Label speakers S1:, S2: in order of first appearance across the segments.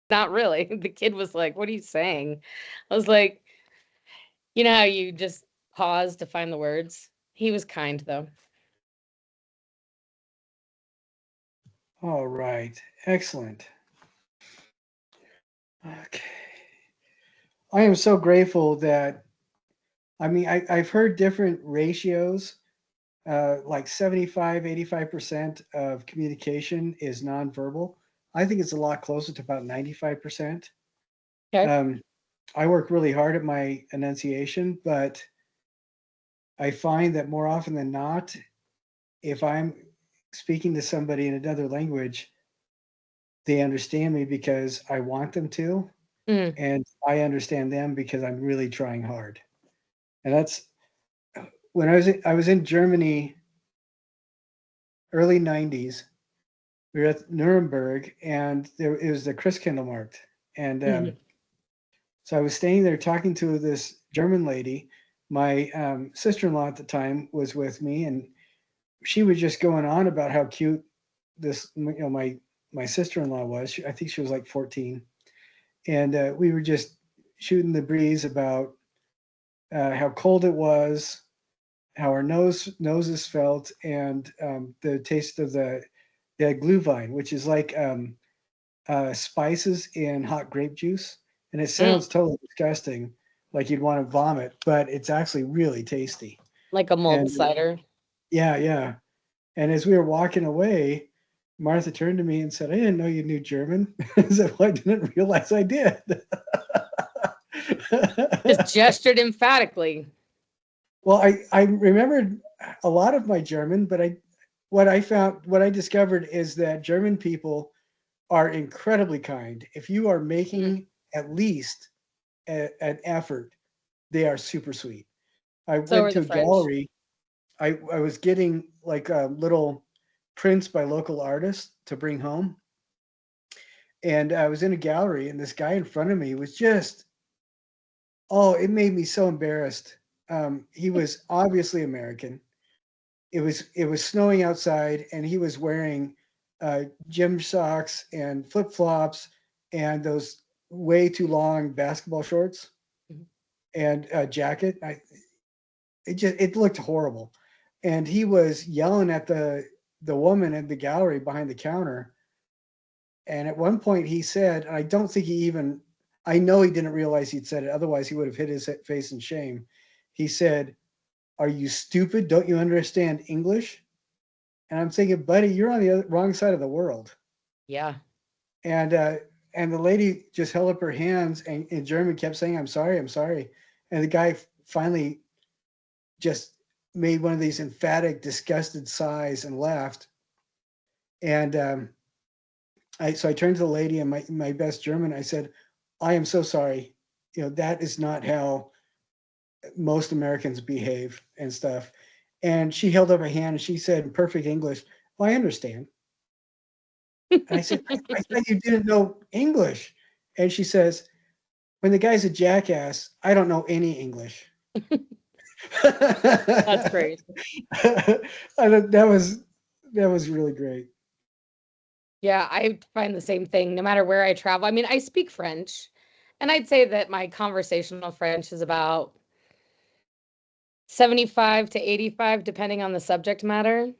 S1: Not really. The kid was like, "What are you saying?" I was like, "You know how you just pause to find the words?" He was kind though.
S2: All right. Excellent. Okay. I am so grateful that, I mean, I've heard different ratios, like 75, 85% of communication is nonverbal. I think it's a lot closer to about 95%.
S1: Okay.
S2: Um, I work really hard at my enunciation, but I find that more often than not, if I'm speaking to somebody in another language, they understand me because I want them to,
S1: Mm,
S2: and I understand them because I'm really trying hard. And that's when I was in Germany early 90s. We were at Nuremberg, and there it was the Christkindlmarkt, and
S1: mhm.
S2: so I was staying there talking to this German lady. My sister-in-law at the time was with me, and she was just going on about how cute my sister-in-law was. I think she was like 14, and we were just shooting the breeze about how cold it was, how our noses felt, and the taste of the glühwein, which is like spices in hot grape juice, and it
S1: Mm,
S2: sounds totally disgusting, like you'd want to vomit, but it's actually really tasty.
S1: like a mulled
S2: And
S1: cider.
S2: yeah, yeah. And as we were walking away, Martha turned to me and said, "I didn't know you knew German." I said, "Well, I didn't realize I did."
S1: Just gestured emphatically.
S2: Well, I remembered a lot of my German, but what I discovered is that German people are incredibly kind. If you are
S1: Mm,
S2: making at least an effort, they are super sweet. I
S1: so
S2: went
S1: are
S2: to
S1: the
S2: a
S1: French.
S2: gallery. I was getting like little prints by local artists to bring home, and I was in a gallery, and this guy in front of me was just, oh, it made me so embarrassed. He was obviously American. It was snowing outside, and he was wearing gym socks and flip flops and those way too long basketball shorts
S1: Mhm.
S2: and a jacket. It looked horrible, and he was yelling at the woman in the gallery behind the counter. And at one point, he said, and I don't think he even, I know he didn't realize he'd said it. Otherwise, he would have hid his face in shame. He said, "Are you stupid? Don't you understand English?" And I'm thinking, buddy, you're on the wrong side of the world.
S1: Yeah.
S2: And and the lady just held up her hands and in German kept saying, "I'm sorry, I'm sorry." And the guy finally just made one of these emphatic, disgusted sighs and left. And so I turned to the lady in my best German. I said, "I am so sorry. That is not how most Americans behave and stuff." And she held up her hand and she said in perfect English, "Well, I understand." And I said, I thought you didn't know English. And she says, "When the guy's a jackass, I don't know any English."
S1: That's great.
S2: That was really great.
S1: Yeah, I find the same thing no matter where I travel. I mean, I speak French, and I'd say that my conversational French is about 75 to 85 depending on the subject matter.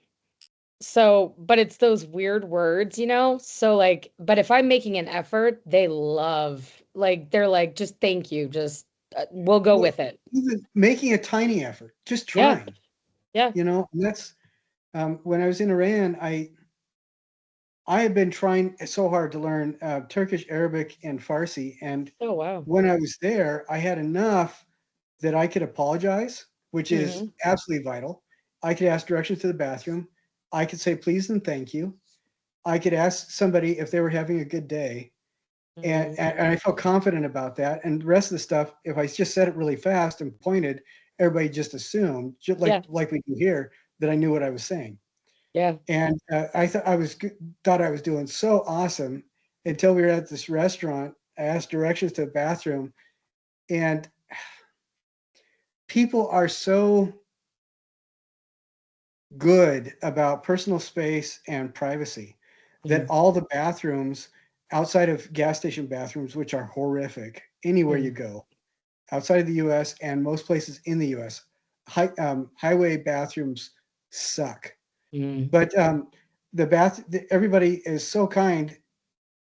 S1: So, but it's those weird words, you know? So like, but if I'm making an effort, they love like they're like just thank you, just we'll go
S2: Well,
S1: with it.
S2: even making a tiny effort, just
S1: Yeah.
S2: trying,
S1: Yeah.
S2: and that's when I was in Iran. I had been trying so hard to learn Turkish, Arabic, and Farsi, and
S1: Oh wow.
S2: when I was there, I had enough that I could apologize, which is
S1: Mhm.
S2: absolutely vital. I could ask directions to the bathroom. I could say please and thank you. I could ask somebody if they were having a good day. And I
S1: Mhm.
S2: felt confident about that. And the rest of the stuff, if I just said it really fast and pointed, everybody just assumed, just
S1: Yeah.
S2: like we do here, that I knew what I was saying.
S1: Yeah.
S2: And I thought thought I was doing so awesome until we were at this restaurant. I asked directions to the bathroom, and people are so good about personal space and privacy that
S1: Mhm.
S2: all the bathrooms outside of gas station bathrooms, which are horrific anywhere you
S1: Mm,
S2: go, outside of the U.S. and most places in the U.S., highway bathrooms suck.
S1: mm,
S2: But everybody is so kind.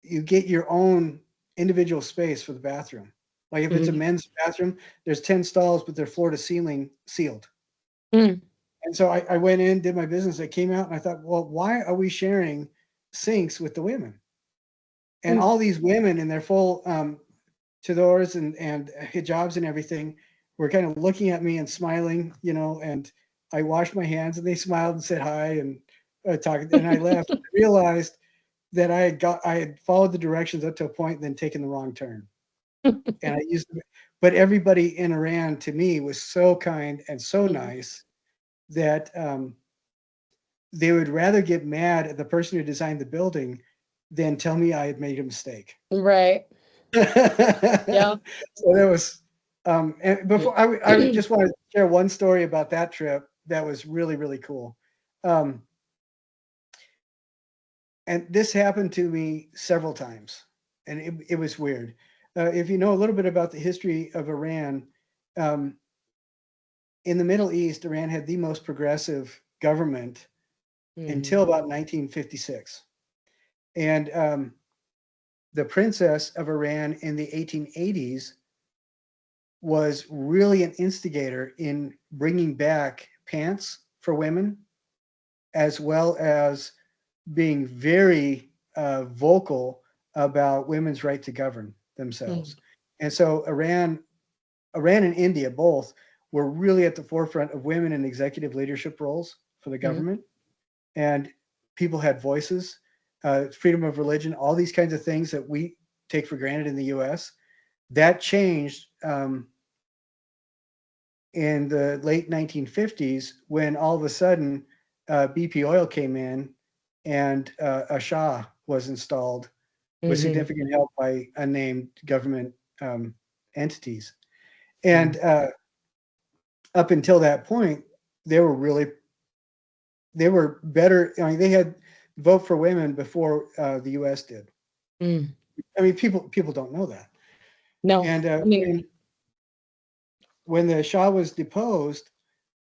S2: You get your own individual space for the bathroom. Like if it's a
S1: mm,
S2: men's bathroom, there's 10 stalls, but they're floor to ceiling sealed.
S1: mm,
S2: And so I went in, did my business. I came out and I thought, well, why are we sharing sinks with the women? And
S1: mm.
S2: all these women in their full chadors and hijabs and everything were kind of looking at me and smiling, and I washed my hands and they smiled and said hi and talked. And I left. I realized that I had followed the directions up to a point and then taken the wrong turn. And I used, but everybody in Iran to me was so kind and so
S1: Mm.
S2: nice that they would rather get mad at the person who designed the building than tell me I had made a mistake.
S1: Right.
S2: So
S1: Yeah.
S2: that was, and before I just want to share one story about that trip that was really, really cool. Um, and this happened to me several times, and it was weird. If you know a little bit about the history of Iran, um, in the Middle East, Iran had the most progressive government
S1: Mm,
S2: until about 1956. And the princess of Iran in the 1880s was really an instigator in bringing back pants for women, as well as being very vocal about women's right to govern
S1: mm,
S2: themselves. And so Iran and India both were really at the forefront of women in executive leadership roles for the
S1: mm,
S2: government, and people had voices, freedom of religion, all these kinds of things that we take for granted in the U.S. That changed in the late 1950s when all of a sudden BP oil came in and a Shah was installed with
S1: mhm,
S2: significant help by unnamed government um, entities.
S1: mm,
S2: And up until that point, they were really they were better. I mean, they had vote for women before the U.S. did.
S1: mm.
S2: I mean, people don't know that.
S1: No,
S2: And
S1: I mean,
S2: when the Shah was deposed,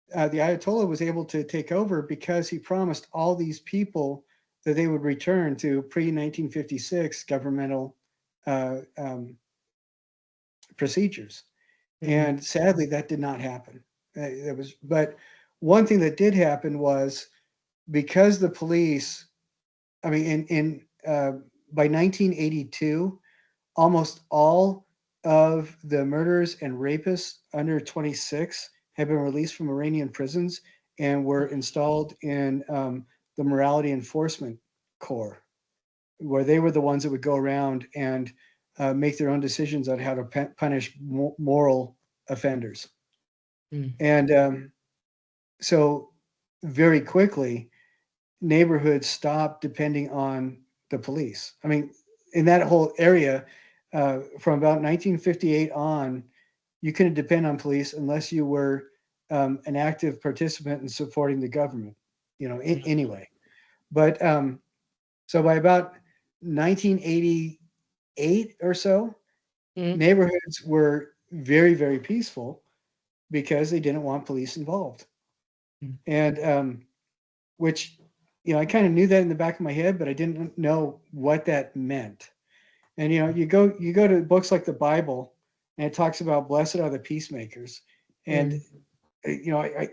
S2: the Ayatollah was able to take over because he promised all these people that they would return to pre 1956 governmental uh, procedures.
S1: mm,
S2: And sadly, that did not happen. But one thing that did happen was because the police, I mean, by 1982, almost all of the murderers and rapists under 26 have been released from Iranian prisons and were installed in the Morality Enforcement Corps, where they were the ones that would go around and make their own decisions on how to punish moral offenders.
S1: mm,
S2: And so, very quickly, neighborhoods stopped depending on the police. I mean, in that whole area, from about 1958 on, you couldn't depend on police unless you were an active participant in supporting the government, anyway. But so by about 1988 or so,
S1: mm,
S2: neighborhoods were very, very peaceful because they didn't want police involved.
S1: mm.
S2: And which, I kind of knew that in the back of my head, but I didn't know what that meant. And you go to books like the Bible, and it talks about blessed are the peacemakers. And
S1: Mm,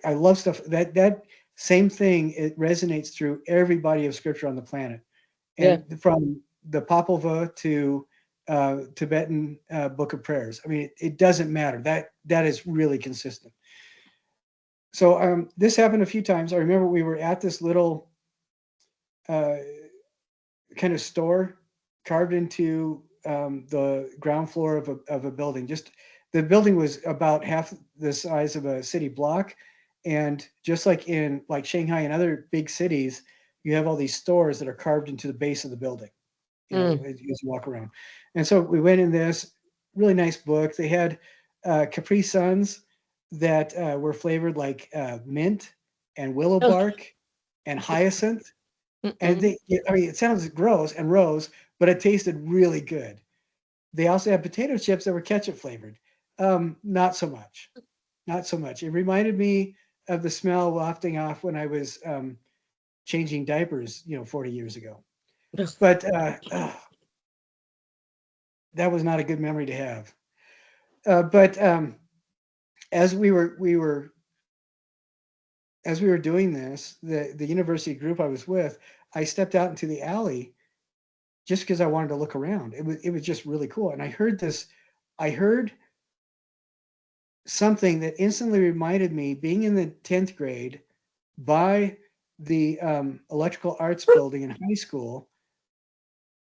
S2: I love stuff that same thing. It resonates through every body of scripture on the planet,
S1: yeah.
S2: and from the Popova to Tibetan Book of Prayers. I mean, it doesn't matter. That is really consistent. So this happened a few times. I remember we were at this little uh, kind of store carved into the ground floor of a building. Just the building was about half the size of a city block, and just like in like Shanghai and other big cities, you have all these stores that are carved into the base of the building.
S1: Mm.
S2: As you walk around. And so we went in this really nice book. They had Capri Suns that were flavored like mint and willow
S1: Oh,
S2: bark and hyacinth. And
S1: mm-mm.
S2: I mean, it sounds gross and rose, but it tasted really good. They also had potato chips that were ketchup flavored. Not so much, not so much. It reminded me of the smell wafting off when I was changing diapers, 40 years ago. But that was not a good memory to have. But as we were doing this, the university group I was with, I stepped out into the alley just because I wanted to look around. It was just really cool, and I heard this. I heard something that instantly reminded me being in the 10th grade by the electrical arts building in high school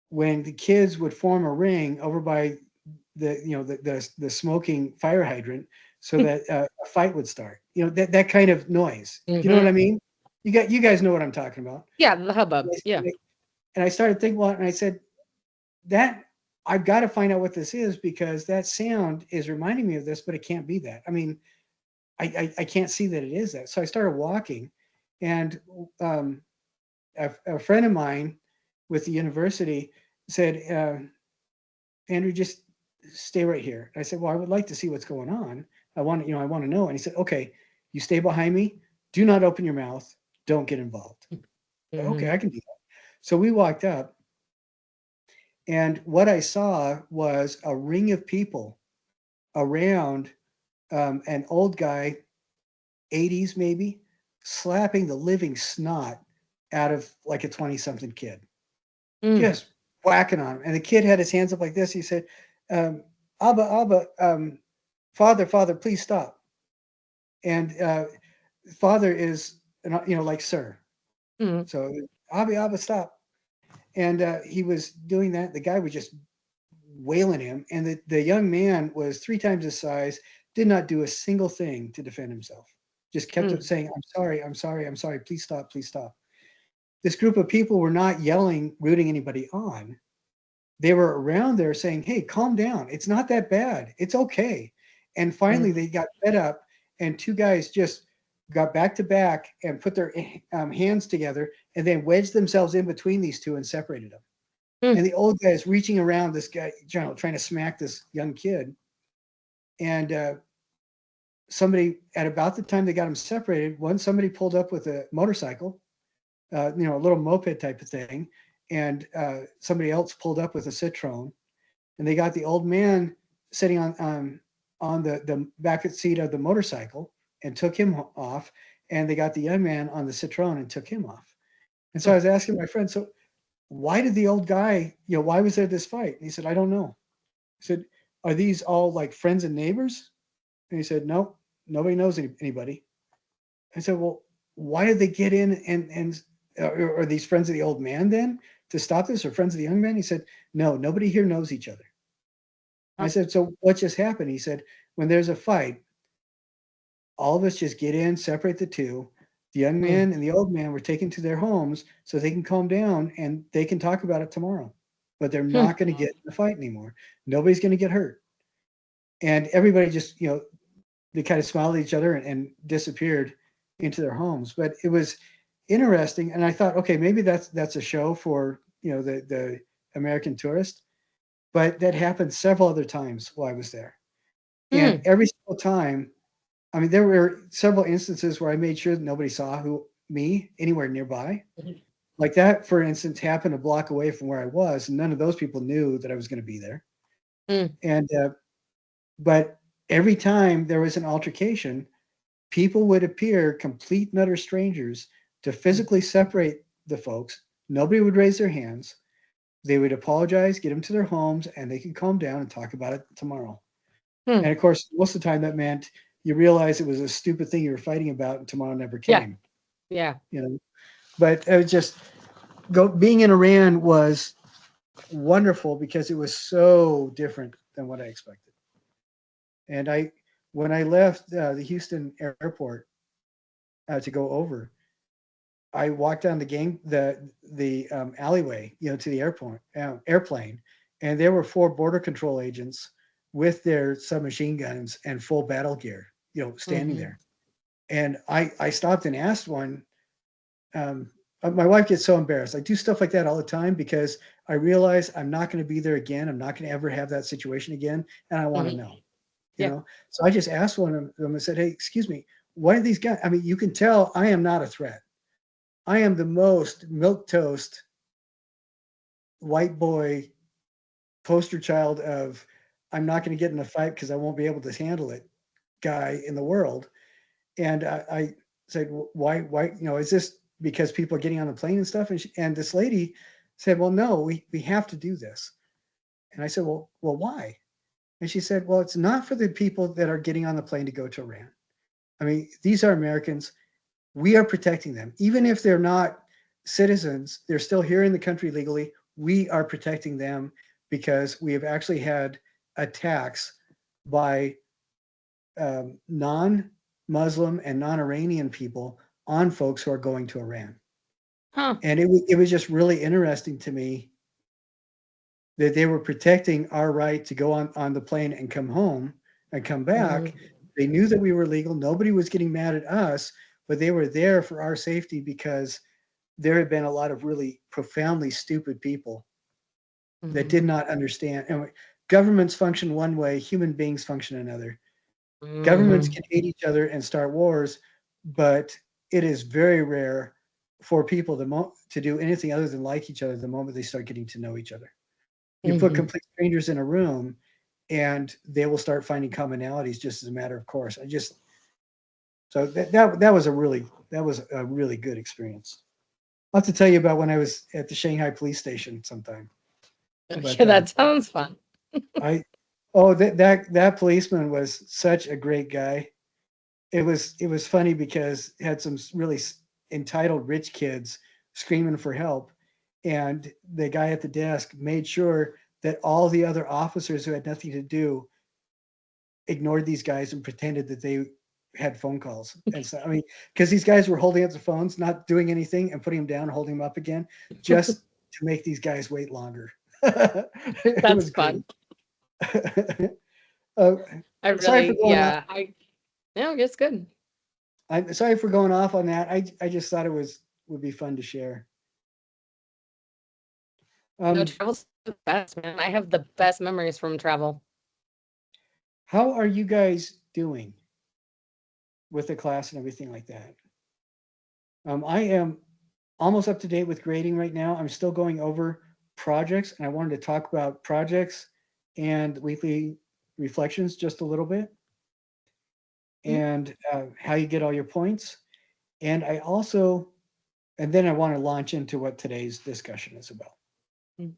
S2: when the kids would form a ring over by the smoking fire hydrant so that a fight would start. That kind of noise. Do you know what I
S1: Mm-hmm.
S2: mean? You guys know what I'm talking about.
S1: Yeah, the hubbub.
S2: And
S1: Yeah.
S2: I started thinking about it, and I said that I've got to find out what this is because that sound is reminding me of this, but it can't be that. I mean, I can't see that it is that. So I started walking, and um, a friend of mine with the university said, Andrew, just stay right here. I said, well, I would like to see what's going on. I want to know. And he said, okay, you stay behind me. Do not open your mouth. Don't get involved. Okay,
S1: Mm-hmm.
S2: I can do that. So we walked up, and what I saw was a ring of people around an old guy, 80s maybe, slapping the living snot out of like a 20 something kid,
S1: Mm.
S2: just whacking on him. And the kid had his hands up like this. He said, Abba, Abba, Father, Father, please stop. And Father is, like sir.
S1: Mm.
S2: So, Abba, Abba, stop. And he was doing that. The guy was just wailing him. And the young man was 3 times his size, did not do a single thing to defend himself. Just kept
S1: Mm.
S2: saying, I'm sorry, I'm sorry, I'm sorry. Please stop, please stop. This group of people were not yelling, rooting anybody on. They were around there saying, hey, calm down. It's not that bad. It's okay. And finally,
S1: Mm.
S2: they got fed up, and 2 guys just got back to back and put their hands together and then wedged themselves in between these two and separated them.
S1: Mm.
S2: And the old guy is reaching around this guy, trying to smack this young kid. And somebody, at about the time they got them separated, somebody pulled up with a motorcycle, a little moped type of thing, and somebody else pulled up with a Citroen, and they got the old man sitting on the back seat of the motorcycle and took him off, and they got the young man on the Citroen and took him off. And so I
S1: Mm.
S2: was asking my friend, so why did the old guy, why was there this fight? And he said, I don't know. I said, are these all like friends and neighbors? And he said, no, nobody knows anybody. I said, well, why did they get in and are these friends of the old man then to stop this, or friends of the young man? He said, no, nobody here knows each other. I
S1: Huh.
S2: said, so what just happened? He said, when there's a fight, all of us just get in, separate the two. The young
S1: Mm.
S2: man and the old man were taken to their homes so they can calm down and they can talk about it tomorrow. But they're
S1: Hmm.
S2: not going to get in the fight anymore. Nobody's going to get hurt. And everybody just, they kind of smiled at each other and disappeared into their homes. But it was interesting. And I thought, okay, maybe that's a show for, the American tourist. But that happened several other times while I was there. And
S1: Mm.
S2: every single time, I mean, there were several instances where I made sure that nobody saw me anywhere nearby. Like that, for instance, happened a block away from where I was, and none of those people knew that I was going to be there.
S1: Mm.
S2: And but every time there was an altercation, people would appear, complete and utter strangers, to
S1: Mm.
S2: physically separate the folks. Nobody would raise their hands. They would apologize, get them to their homes, and they could calm down and talk about it tomorrow.
S1: Mm.
S2: And of course, most of the time that meant you realize it was a stupid thing you were fighting about and tomorrow never
S1: Yeah.
S2: came.
S1: Yeah.
S2: You know, but it was just being in Iran was wonderful because it was so different than what I expected. And when I left the Houston airport to go over, I walked down the alleyway, to the airplane, and there were 4 border control agents with their submachine guns and full battle gear, standing
S1: Mm-hmm.
S2: there. And I stopped and asked one, um, My wife gets so embarrassed. I do stuff like that all the time because I realize I'm not going to be there again. I'm not going to ever have that situation again, and I want to
S1: Mhm.
S2: know, you
S1: Yeah.
S2: know. So I just asked one of them and said, "Hey, excuse me, what are these guys? I mean, you can tell I am not a threat. I am the most milk toast white boy poster child of I'm not going to get in a fight because I won't be able to handle it guy in the world." And I said, why, is this because people are getting on the plane and stuff? And this lady said, well, no, we have to do this. And I said, well, why? And she said, well, it's not for the people that are getting on the plane to go to Iran. I mean, these are Americans. We are protecting them. Even if they're not citizens, they're still here in the country legally. We are protecting them because we have actually had attacks by non-Muslim and non-Iranian people on folks who are going to Iran.
S1: Huh.
S2: And it was just really interesting to me that they were protecting our right to go on the plane and come home and come back.
S1: Mhm.
S2: They knew that we were legal. Nobody was getting mad at us, but they were there for our safety because there had been a lot of really profoundly stupid people that
S1: Mhm.
S2: did not understand. And governments function one way, human beings function another. Governments
S1: Mhm.
S2: can hate each other and start wars, but it is very rare for people to do anything other than like each other the moment they start getting to know each other. You put
S1: Mhm.
S2: complete strangers in a room and they will start finding commonalities just as a matter of course. So that was a really good experience. I'll have to tell you about when I was at the Shanghai police station sometime. But
S1: Okay, that sounds fun.
S2: I oh that policeman was such a great guy. It was funny because it had some really entitled rich kids screaming for help, and the guy at the desk made sure that all the other officers who had nothing to do ignored these guys and pretended that they had phone calls. And so I mean, because these guys were holding up the phones, not doing anything, and putting them down, holding them up again, just to make these guys wait longer. It
S1: That's
S2: was great.
S1: fun.
S2: uh,
S1: I
S2: sorry for
S1: really,
S2: going on.
S1: yeah, no, it's good.
S2: I'm sorry for going off on that. I just thought it would be fun to share.
S1: No,
S2: Um,
S1: travel's the best, man. I have the best memories from travel.
S2: how are you guys doing with the class and everything like that? I am almost up to date with grading right now. I'm still going over projects, and I wanted to talk about projects and weekly reflections just a little bit,
S1: Mhm.
S2: and how you get all your points. And and then I want to launch into what today's discussion is about.
S1: Mm.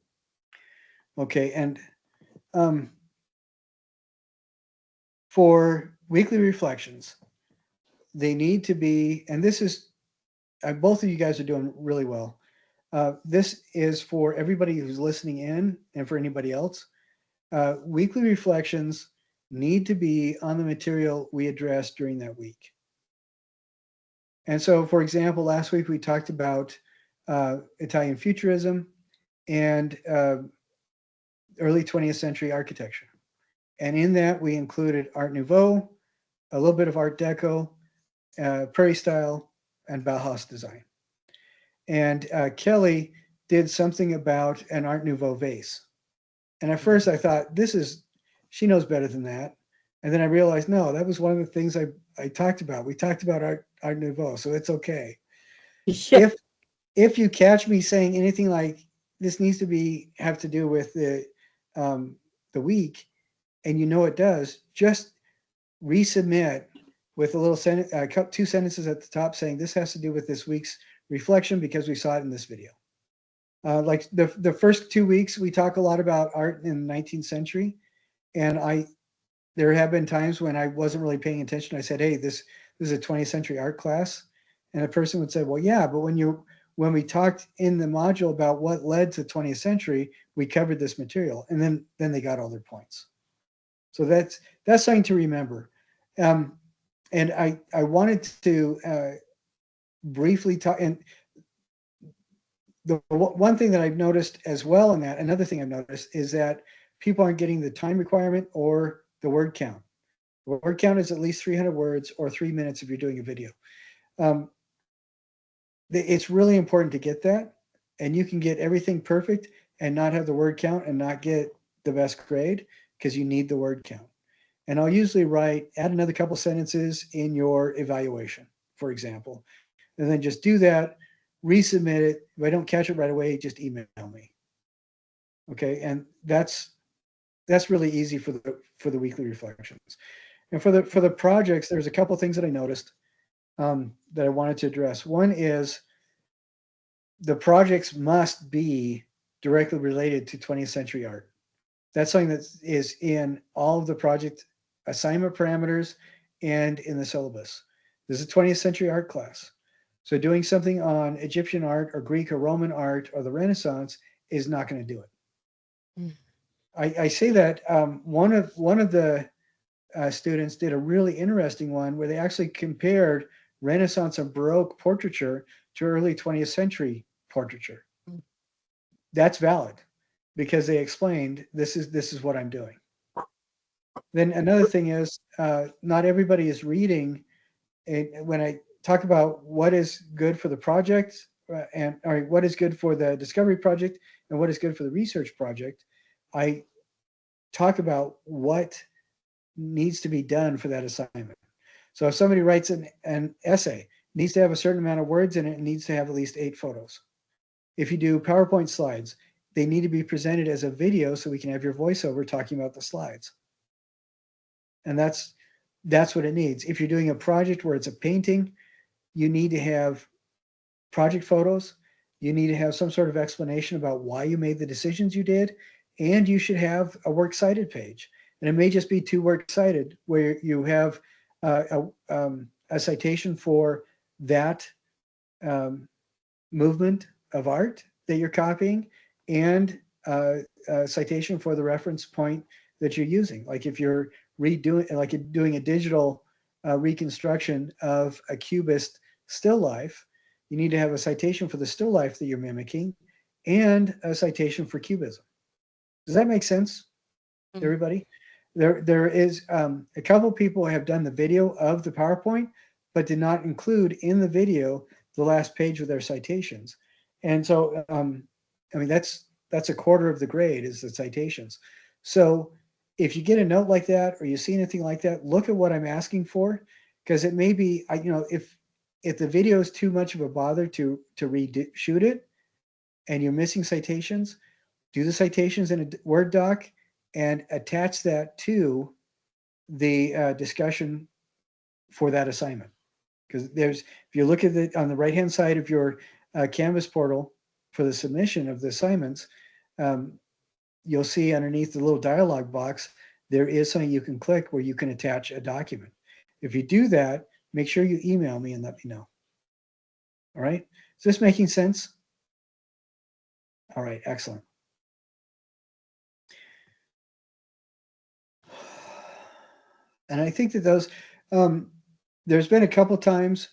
S2: Okay, and um, for weekly reflections, they need to be, and this is, both of you guys are doing really well. This is for everybody who's listening in and for anybody else. Weekly reflections need to be on the material we addressed during that week. And so, for example, last week we talked about Italian futurism and early 20th century architecture. And in that, we included Art Nouveau, a little bit of Art Deco, Prairie style, and Bauhaus design. And Kelly did something about an Art Nouveau vase. And at first I thought, she knows better than that. And then I realized, no, that was one of the things I talked about. We talked about Art Nouveau, so it's okay.
S1: Yeah.
S2: If if you catch me saying anything like this needs to have to do with um, the week, and you know it does, just resubmit with a little two sentences at the top saying this has to do with this week's reflection because we saw it in this video. Like the first 2 weeks, we talk a lot about art in the 19th century, and there have been times when I wasn't really paying attention. I said, "Hey, this is a 20th century art class," and a person would say, "Well, yeah, but when we talked in the module about what led to 20th century, we covered this material," and then they got all their points. So that's something to remember. Um, and I wanted to briefly talk. And the one thing that I've noticed as well in that, another thing I've noticed is that people aren't getting the time requirement or the word count. The word count is at least 300 words or 3 minutes if you're doing a video. Um, It's really important to get that, and you can get everything perfect and not have the word count and not get the best grade because you need the word count. And I'll usually add another couple sentences in your evaluation, for example, and then just do that, resubmit it. If I don't catch it right away, just email me. Okay, and that's really easy for the weekly reflections. And for the projects, there's a couple things that I noticed that I wanted to address. One is the projects must be directly related to 20th century art. That's something that is in all of the project assignment parameters and in the syllabus. This is a 20th century art class. So doing something on Egyptian art or Greek or Roman art or the Renaissance is not going to do it.
S1: Mm.
S2: I say that one of the students did a really interesting one where they actually compared Renaissance and Baroque portraiture to early 20th century portraiture. That's valid because they explained this is what I'm doing. Then another thing is not everybody is reading. When I talk about what is good for the project and or what is good for the discovery project and what is good for the research project, I talk about what needs to be done for that assignment. So if somebody writes an essay, it needs to have a certain amount of words in it and needs to have at least 8 photos. If you do PowerPoint slides, they need to be presented as a video so we can have your voiceover talking about the slides. And that's what it needs. If you're doing a project where it's a painting, you need to have project photos. You need to have some sort of explanation about why you made the decisions you did, and you should have a works cited page. And it may just be 2 works cited where you have a citation for that movement of art that you're copying and a citation for the reference point that you're using. Like if you're doing a digital reconstruction of a cubist still life, you need to have a citation for the still life that you're mimicking and a citation for cubism. Does that make sense,
S1: Mm.
S2: everybody? There is a couple people have done the video of the PowerPoint, but did not include in the video the last page with their citations. And so, I mean, that's a quarter of the grade is the citations. So if you get a note like that or you see anything like that, look at what I'm asking for, because it may be, if the video is too much of a bother to reshoot it and you're missing citations, do the citations in a Word doc and attach that to the discussion for that assignment. Because if you look at it on the right-hand side of your Canvas portal for the submission of the assignments, um, you'll see underneath the little dialog box, there is something you can click where you can attach a document. If you do that, make sure you email me and let me know. All right. Is this making sense? All right. Excellent. And I think that there's been a couple times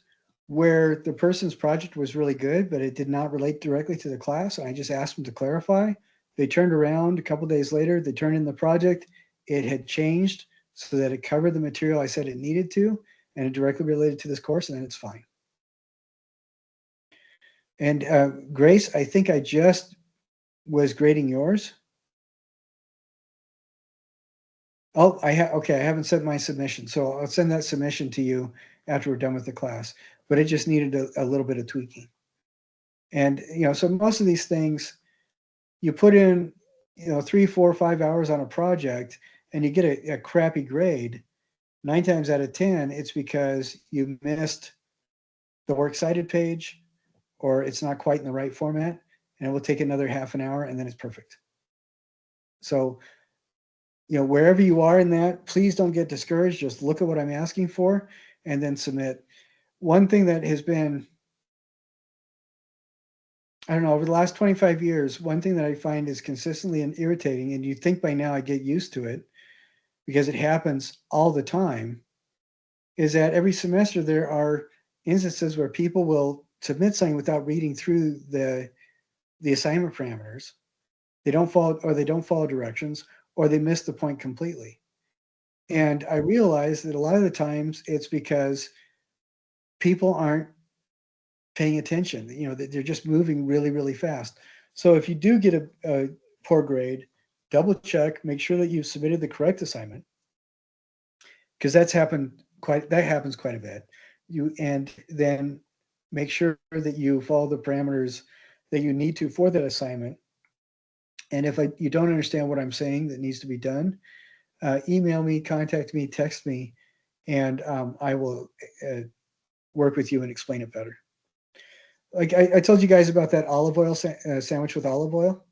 S2: where the person's project was really good, but it did not relate directly to the class. I just asked them to clarify. They turned around a couple days later, they turned in the project. It had changed so that it covered the material I said it needed to, and it directly related to this course, and then it's fine. And Grace, I think I just was grading yours. Oh, okay. I haven't sent my submission, so I'll send that submission to you after we're done with the class. But it just needed a little bit of tweaking. And so most of these things, you put in 3, 4, 5 hours on a project, and you get a crappy grade. 9 times out of 10, it's because you missed the works cited page, or it's not quite in the right format, and it will take another half an hour, and then it's perfect. So wherever you are in that, please don't get discouraged. Just look at what I'm asking for and then submit. One thing that has been, I don't know, over the last 25 years, one thing that I find is consistently and irritating, and you'd think by now I get used to it because it happens all the time, is that every semester there are instances where people will submit something without reading through the assignment parameters. They don't follow directions, or they miss the point completely. And I realize that a lot of the times it's because people aren't paying attention. You know, they're just moving really, really fast. So if you do get a poor grade, double check, make sure that you've submitted the correct assignment, because that happens quite a bit. And then make sure that you follow the parameters that you need to for that assignment. And if you don't understand what I'm saying that needs to be done, email me, contact me, text me, and I will work with you and explain it better. Like I told you guys about that olive oil sandwich with olive oil.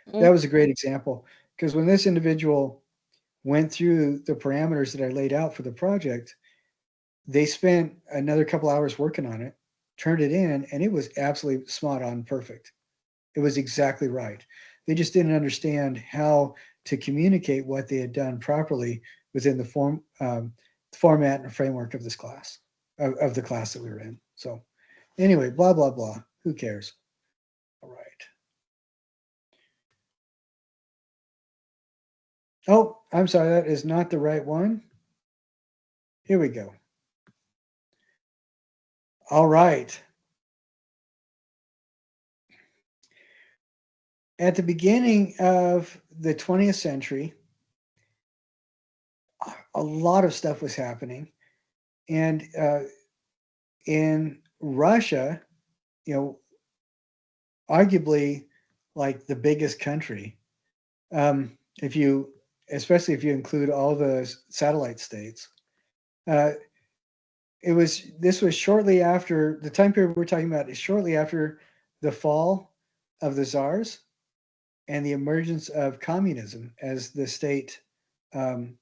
S2: That
S1: Mm.
S2: was a great example, because when this individual went through the parameters that I laid out for the project, they spent another couple hours working on it, turned it in, and it was absolutely spot on perfect. It was exactly right. They just didn't understand how to communicate what they had done properly within the format and framework of this class, of the class that we were in. So anyway, blah, blah, blah. Who cares? All right. Oh, I'm sorry. That is not the right one. Here we go. All right. At the beginning of the 20th century, a lot of stuff was happening. And in Russia, you know, arguably like the biggest country, if you, especially if you include all the satellite states. Uh, this was shortly after the time period we're talking about is shortly after the fall of the czars and the emergence of communism as the state um,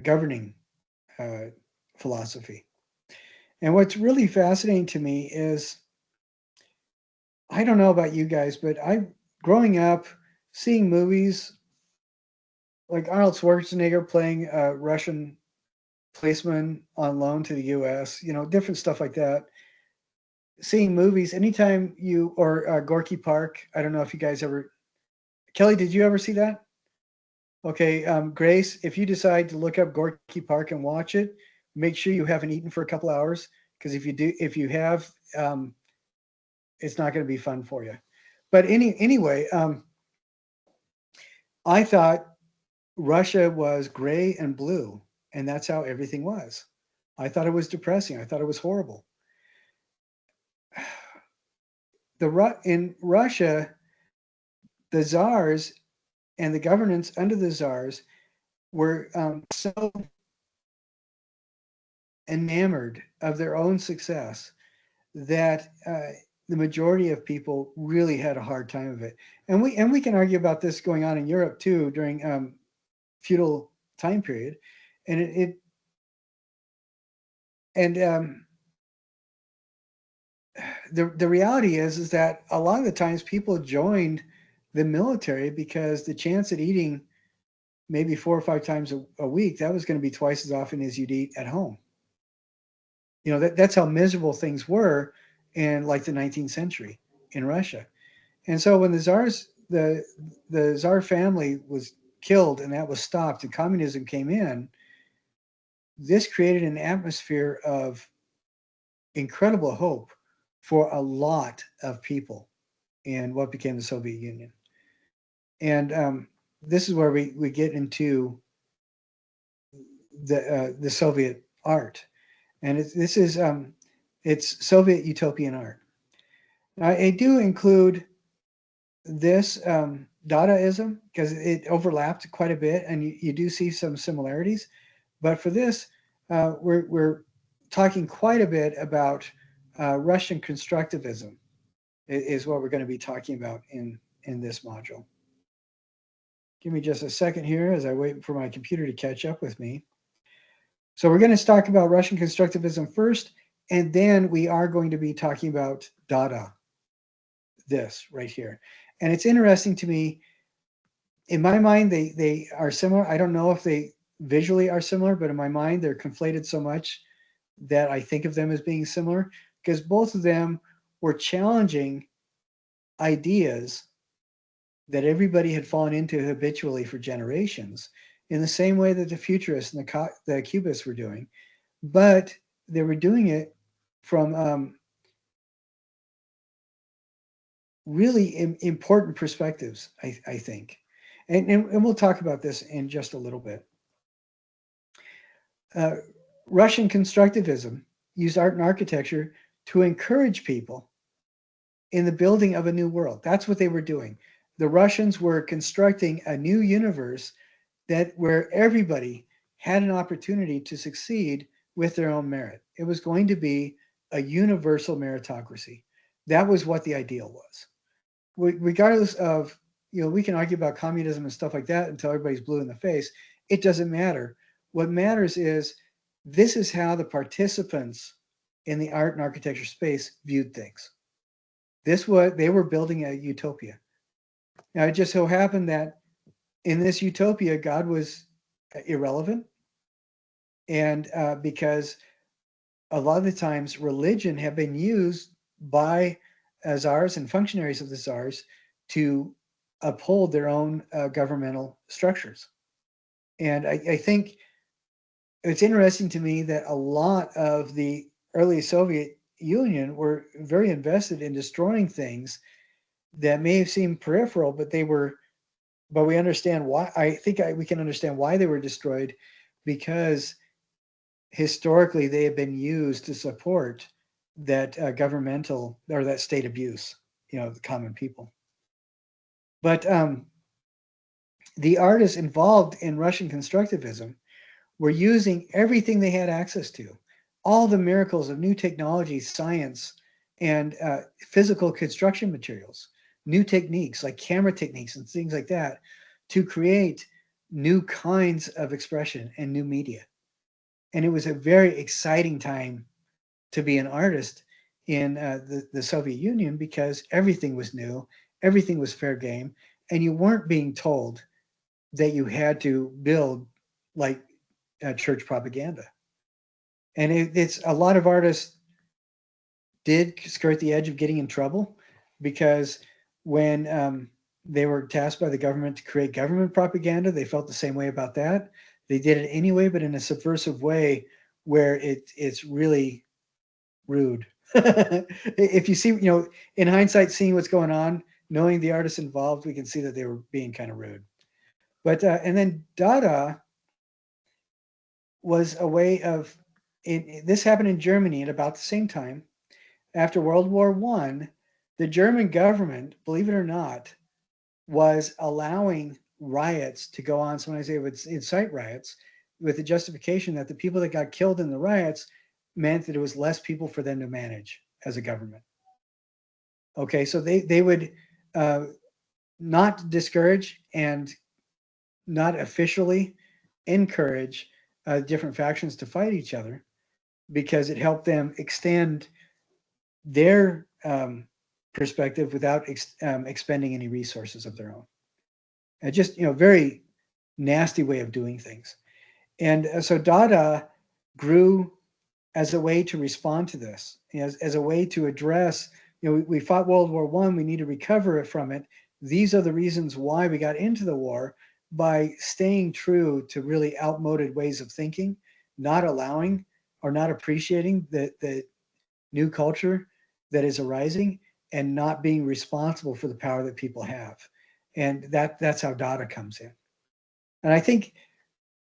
S2: governing uh, philosophy. And what's really fascinating to me is, I don't know about you guys, but growing up, seeing movies like Arnold Schwarzenegger playing a Russian policeman on loan to the U.S., you know, different stuff like that. Seeing movies, anytime or Gorky Park, I don't know if you guys ever, Kelly, did you ever see that? Okay, Grace, if you decide to look up Gorky Park and watch it, make sure you haven't eaten for a couple hours, because if you have, it's not going to be fun for you. But anyway, I thought Russia was gray and blue, and that's how everything was. I thought it was depressing. I thought it was horrible. In Russia, the czars and the governance under the czars were so enamored of their own success that the majority of people really had a hard time of it. And we can argue about this going on in Europe too during feudal time period, and the reality is that a lot of the times people joined the military because the chance at eating maybe 4 or 5 times a week, that was going to be twice as often as you'd eat at home. You know, that's how miserable things were in like the 19th century in Russia. And so when the czar family was killed and that was stopped and communism came in, this created an atmosphere of incredible hope for a lot of people in what became the Soviet Union. And this is where we get into the Soviet art, and it's Soviet utopian art. Now, I do include this Dadaism because it overlapped quite a bit, and you do see some similarities. But for this, we're talking quite a bit about Russian constructivism is what we're going to be talking about in this module. Give me just a second here as I wait for my computer to catch up with me. So we're going to talk about Russian constructivism first, and then we are going to be talking about Dada, this right here. And it's interesting to me, in my mind, they are similar. I don't know if they visually are similar, but in my mind, they're conflated so much that I think of them as being similar, because both of them were challenging ideas that everybody had fallen into habitually for generations, in the same way that the futurists and the Cubists were doing. But they were doing it from really important perspectives, I think. And we'll talk about this in just a little bit. Uh, Russian constructivism used art and architecture to encourage people in the building of a new world. That's what they were doing. The Russians were constructing a new universe that where everybody had an opportunity to succeed with their own merit. It was going to be a universal meritocracy. That was what the ideal was. Regardless of, we can argue about communism and stuff like that until everybody's blue in the face. It doesn't matter. What matters is this is how the participants in the art and architecture space viewed things. They were building a utopia. Now it just so happened that in this utopia, God was irrelevant, and because a lot of the times religion have been used by czars and functionaries of the czars to uphold their own governmental structures. And I think it's interesting to me that a lot of the early Soviet Union were very invested in destroying things that may have seemed peripheral, but we understand why. We can understand why they were destroyed, because historically they have been used to support that governmental or that state abuse, the common people. But the artists involved in Russian constructivism were using everything they had access to, all the miracles of new technology, science, and physical construction materials, new techniques like camera techniques and things like that, to create new kinds of expression and new media. And it was a very exciting time to be an artist in the Soviet Union, because everything was new, everything was fair game, and you weren't being told that you had to build like church propaganda. And it's a lot of artists did skirt the edge of getting in trouble, because when they were tasked by the government to create government propaganda, they felt the same way about that. They did it anyway, but in a subversive way where it's really rude. If you see, in hindsight, seeing what's going on, knowing the artists involved, we can see that they were being kind of rude. But and then Dada was a way of this happened in Germany at about the same time. After World War I, the German government, believe it or not, was allowing riots to go on. Sometimes they would incite riots with the justification that the people that got killed in the riots meant that it was less people for them to manage as a government. Okay, so they would not discourage and not officially encourage different factions to fight each other, because it helped them extend their perspective without expending any resources of their own. And just, very nasty way of doing things. And so Dada grew as a way to respond to this, as a way to address, we fought World War I, we need to recover from it. These are the reasons why we got into the war, by staying true to really outmoded ways of thinking, not allowing or not appreciating the new culture that is arising, and not being responsible for the power that people have. And that's how Dada comes in. And I think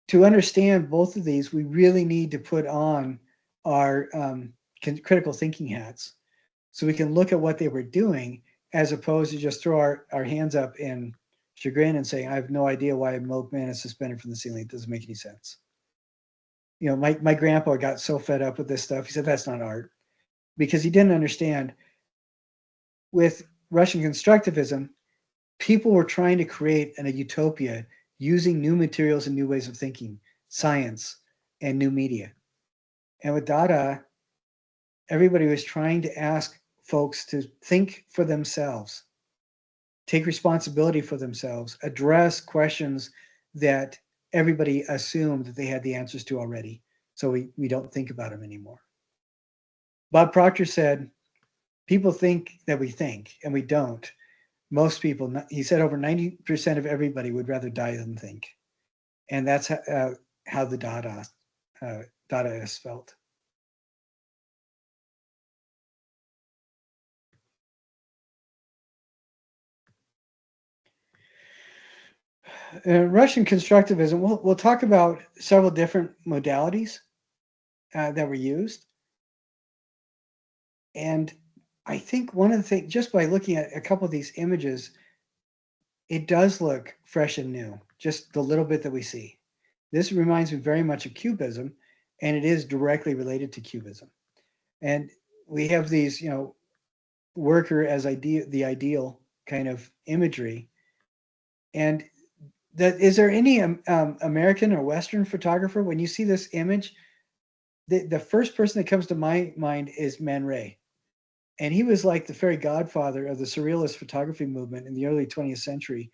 S2: to understand both of these, we really need to put on our critical thinking hats, so we can look at what they were doing, as opposed to just throw our hands up in chagrin and saying, I have no idea why a milkman is suspended from the ceiling. It doesn't make any sense. My grandpa got so fed up with this stuff. He said, that's not art, because he didn't understand. With Russian constructivism, people were trying to create a utopia using new materials and new ways of thinking, science, and new media. And with Dada, everybody was trying to ask folks to think for themselves, take responsibility for themselves, address questions that everybody assumed that they had the answers to already. So we don't think about them anymore. Bob Proctor said, people think that we think, and we don't. Most people, he said, over 90% of everybody would rather die than think. And that's how, the Dadaists felt. Russian constructivism, we'll talk about several different modalities that were used. And I think one of the things, just by looking at a couple of these images, it does look fresh and new, just the little bit that we see. This reminds me very much of Cubism, and it is directly related to Cubism. And we have these, worker as the ideal kind of imagery. And that, is there any American or Western photographer, when you see this image, the first person that comes to my mind is Man Ray. And he was like the fairy godfather of the surrealist photography movement in the early 20th century.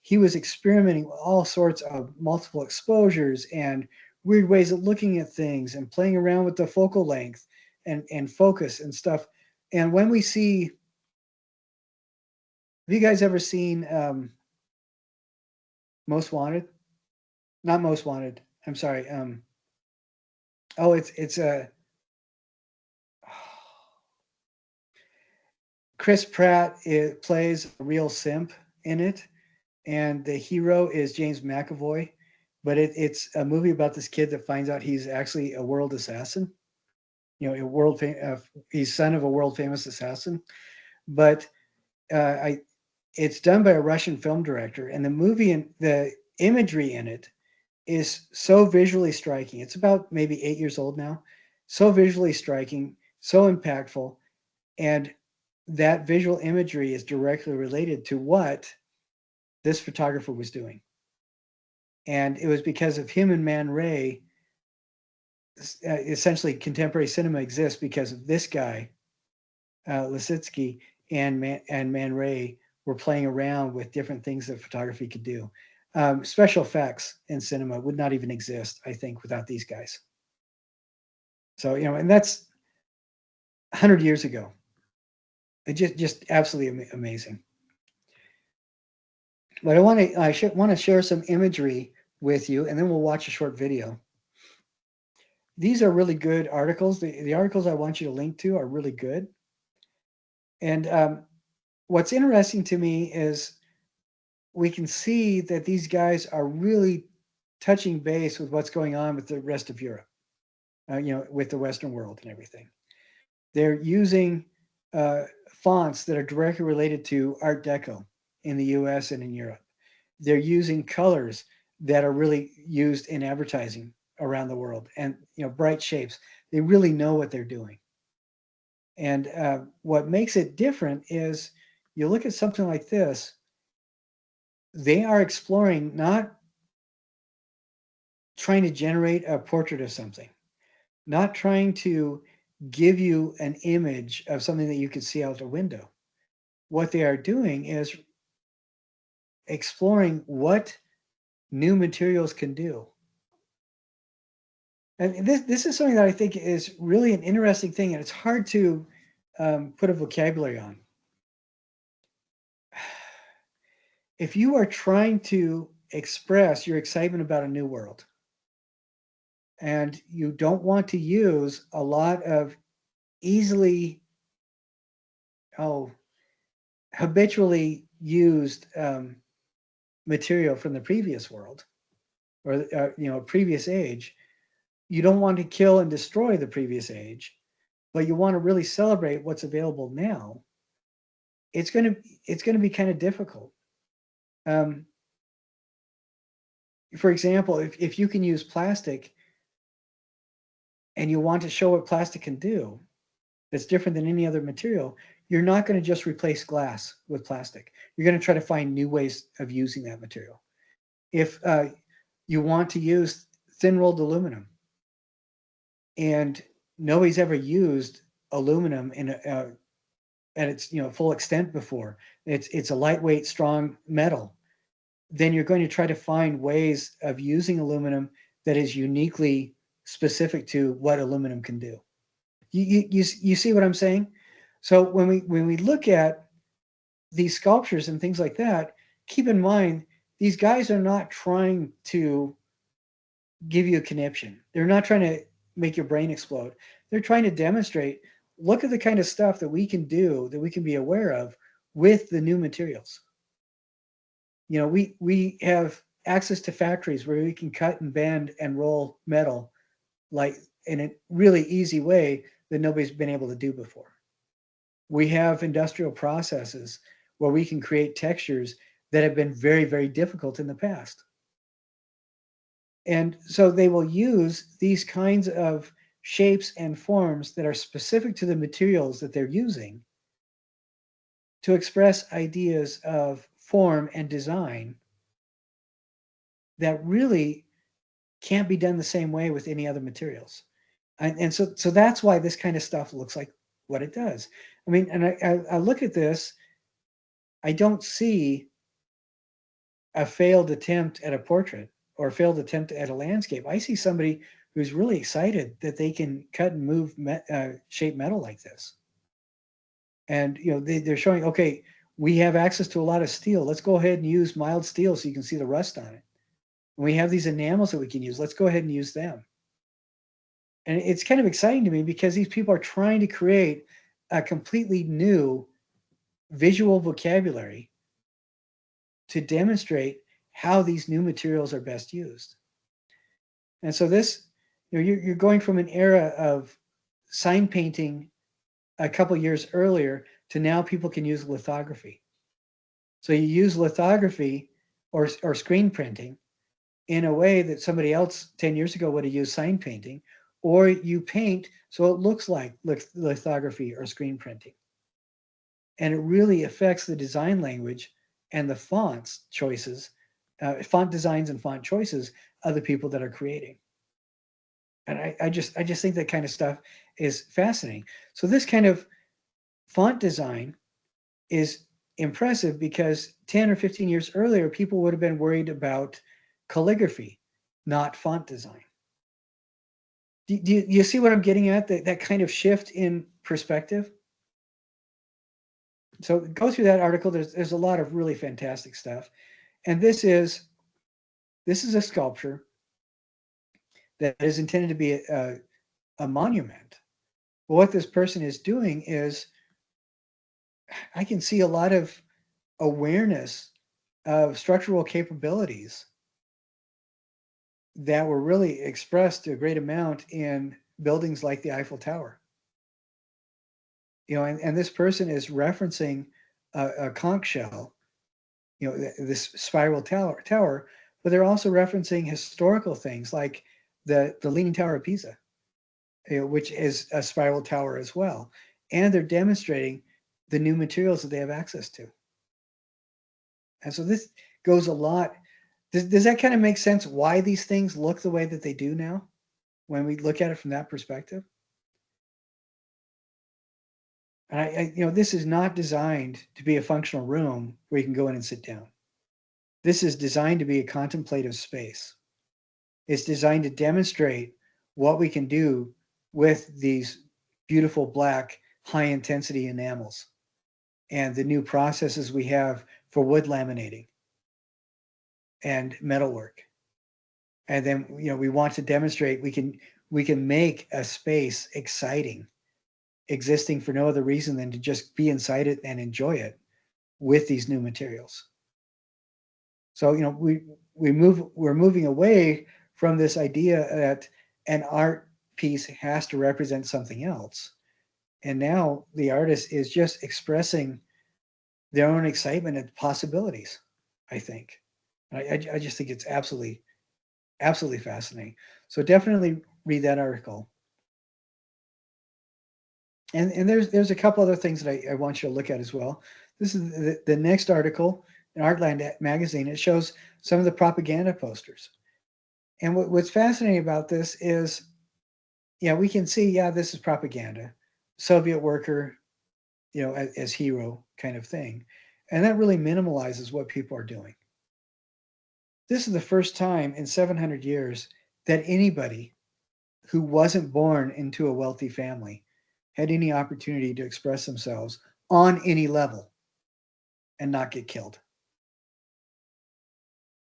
S2: He was experimenting with all sorts of multiple exposures and weird ways of looking at things and playing around with the focal length and focus and stuff. And when we see, have you guys ever seen Most Wanted? Not Most Wanted. I'm sorry. Oh, it's a Chris Pratt. It plays a real simp in it, and the hero is James McAvoy. But it's a movie about this kid that finds out he's actually a world assassin. He's son of a world famous assassin. But I it's done by a Russian film director, and the movie and the imagery in it is so visually striking. It's about maybe 8 years old now. So visually striking, so impactful, and that visual imagery is directly related to what this photographer was doing. And it was because of him and Man Ray, essentially contemporary cinema exists because of this guy, Lisitsky, and Man Ray were playing around with different things that photography could do. Special effects in cinema would not even exist, I think, without these guys. So, and that's 100 years ago. It just absolutely amazing. But I want to share some imagery with you, and then we'll watch a short video. These are really good articles. The articles I want you to link to are really good. And what's interesting to me is we can see that these guys are really touching base with what's going on with the rest of Europe, with the Western world and everything. They're using fonts that are directly related to Art Deco in the US and in Europe. They're using colors that are really used in advertising around the world, and bright shapes. They really know what they're doing. And what makes it different is you look at something like this, they are exploring, not trying to generate a portrait of something, not trying to give you an image of something that you can see out the window. What they are doing is exploring what new materials can do. And this is something that I think is really an interesting thing, and it's hard to put a vocabulary on. If you are trying to express your excitement about a new world, and you don't want to use a lot of easily, habitually used material from the previous world, or previous age, you don't want to kill and destroy the previous age, but you want to really celebrate what's available now. It's going to be kind of difficult. For example, if you can use plastic and you want to show what plastic can do that's different than any other material, you're not going to just replace glass with plastic. You're going to try to find new ways of using that material. If you want to use thin rolled aluminum, and nobody's ever used aluminum at its full extent before, it's a lightweight, strong metal, then you're going to try to find ways of using aluminum that is uniquely specific to what aluminum can do. You see what I'm saying? So when we look at these sculptures and things like that, keep in mind these guys are not trying to give you a conniption. They're not trying to make your brain explode. They're trying to demonstrate, look at the kind of stuff that we can do, that we can be aware of with the new materials. We have access to factories where we can cut and bend and roll metal like in a really easy way that nobody's been able to do before. We have industrial processes where we can create textures that have been very, very difficult in the past. And so they will use these kinds of shapes and forms that are specific to the materials that they're using to express ideas of form and design that really can't be done the same way with any other materials. And so that's why this kind of stuff looks like what it does. I mean, and I look at this, I don't see a failed attempt at a portrait or a failed attempt at a landscape. I see somebody who's really excited that they can cut and move shape metal like this. And they're showing, okay, we have access to a lot of steel. Let's go ahead and use mild steel so you can see the rust on it. And we have these enamels that we can use. Let's go ahead and use them. And it's kind of exciting to me because these people are trying to create a completely new visual vocabulary to demonstrate how these new materials are best used. And so this, you're going from an era of sign painting a couple years earlier to now people can use lithography. So you use lithography or screen printing in a way that somebody else 10 years ago would have used sign painting, or you paint so it looks like lithography or screen printing. And it really affects the design language and the fonts choices, font designs and font choices of the people that are creating. And I just think that kind of stuff is fascinating. So this kind of font design is impressive because 10 or 15 years earlier, people would have been worried about calligraphy, not font design. Do you see what I'm getting at? That kind of shift in perspective? So go through that article. There's a lot of really fantastic stuff. And this is a sculpture that is intended to be a monument. But what this person is doing is, I can see a lot of awareness of structural capabilities that were really expressed to a great amount in buildings like the Eiffel Tower. And this person is referencing a conch shell, this spiral tower, but they're also referencing historical things like the Leaning Tower of Pisa, which is a spiral tower as well. And they're demonstrating the new materials that they have access to. And so this goes a lot. Does that kind of make sense why these things look the way that they do now when we look at it from that perspective? And this is not designed to be a functional room where you can go in and sit down. This is designed to be a contemplative space. It's designed to demonstrate what we can do with these beautiful black high intensity enamels and the new processes we have for wood laminating and metalwork. And then we want to demonstrate we can make a space exciting, existing for no other reason than to just be inside it and enjoy it with these new materials. So we're moving away from this idea that an art piece has to represent something else, and now the artist is just expressing their own excitement at possibilities. I think, I just think it's absolutely fascinating. So definitely read that article. And there's a couple other things that I want you to look at as well. This is the next article in Artland magazine. It shows some of the propaganda posters. And what's fascinating about this is, we can see, this is propaganda, Soviet worker, as hero kind of thing. And that really minimalizes what people are doing. This is the first time in 700 years that anybody who wasn't born into a wealthy family had any opportunity to express themselves on any level and not get killed.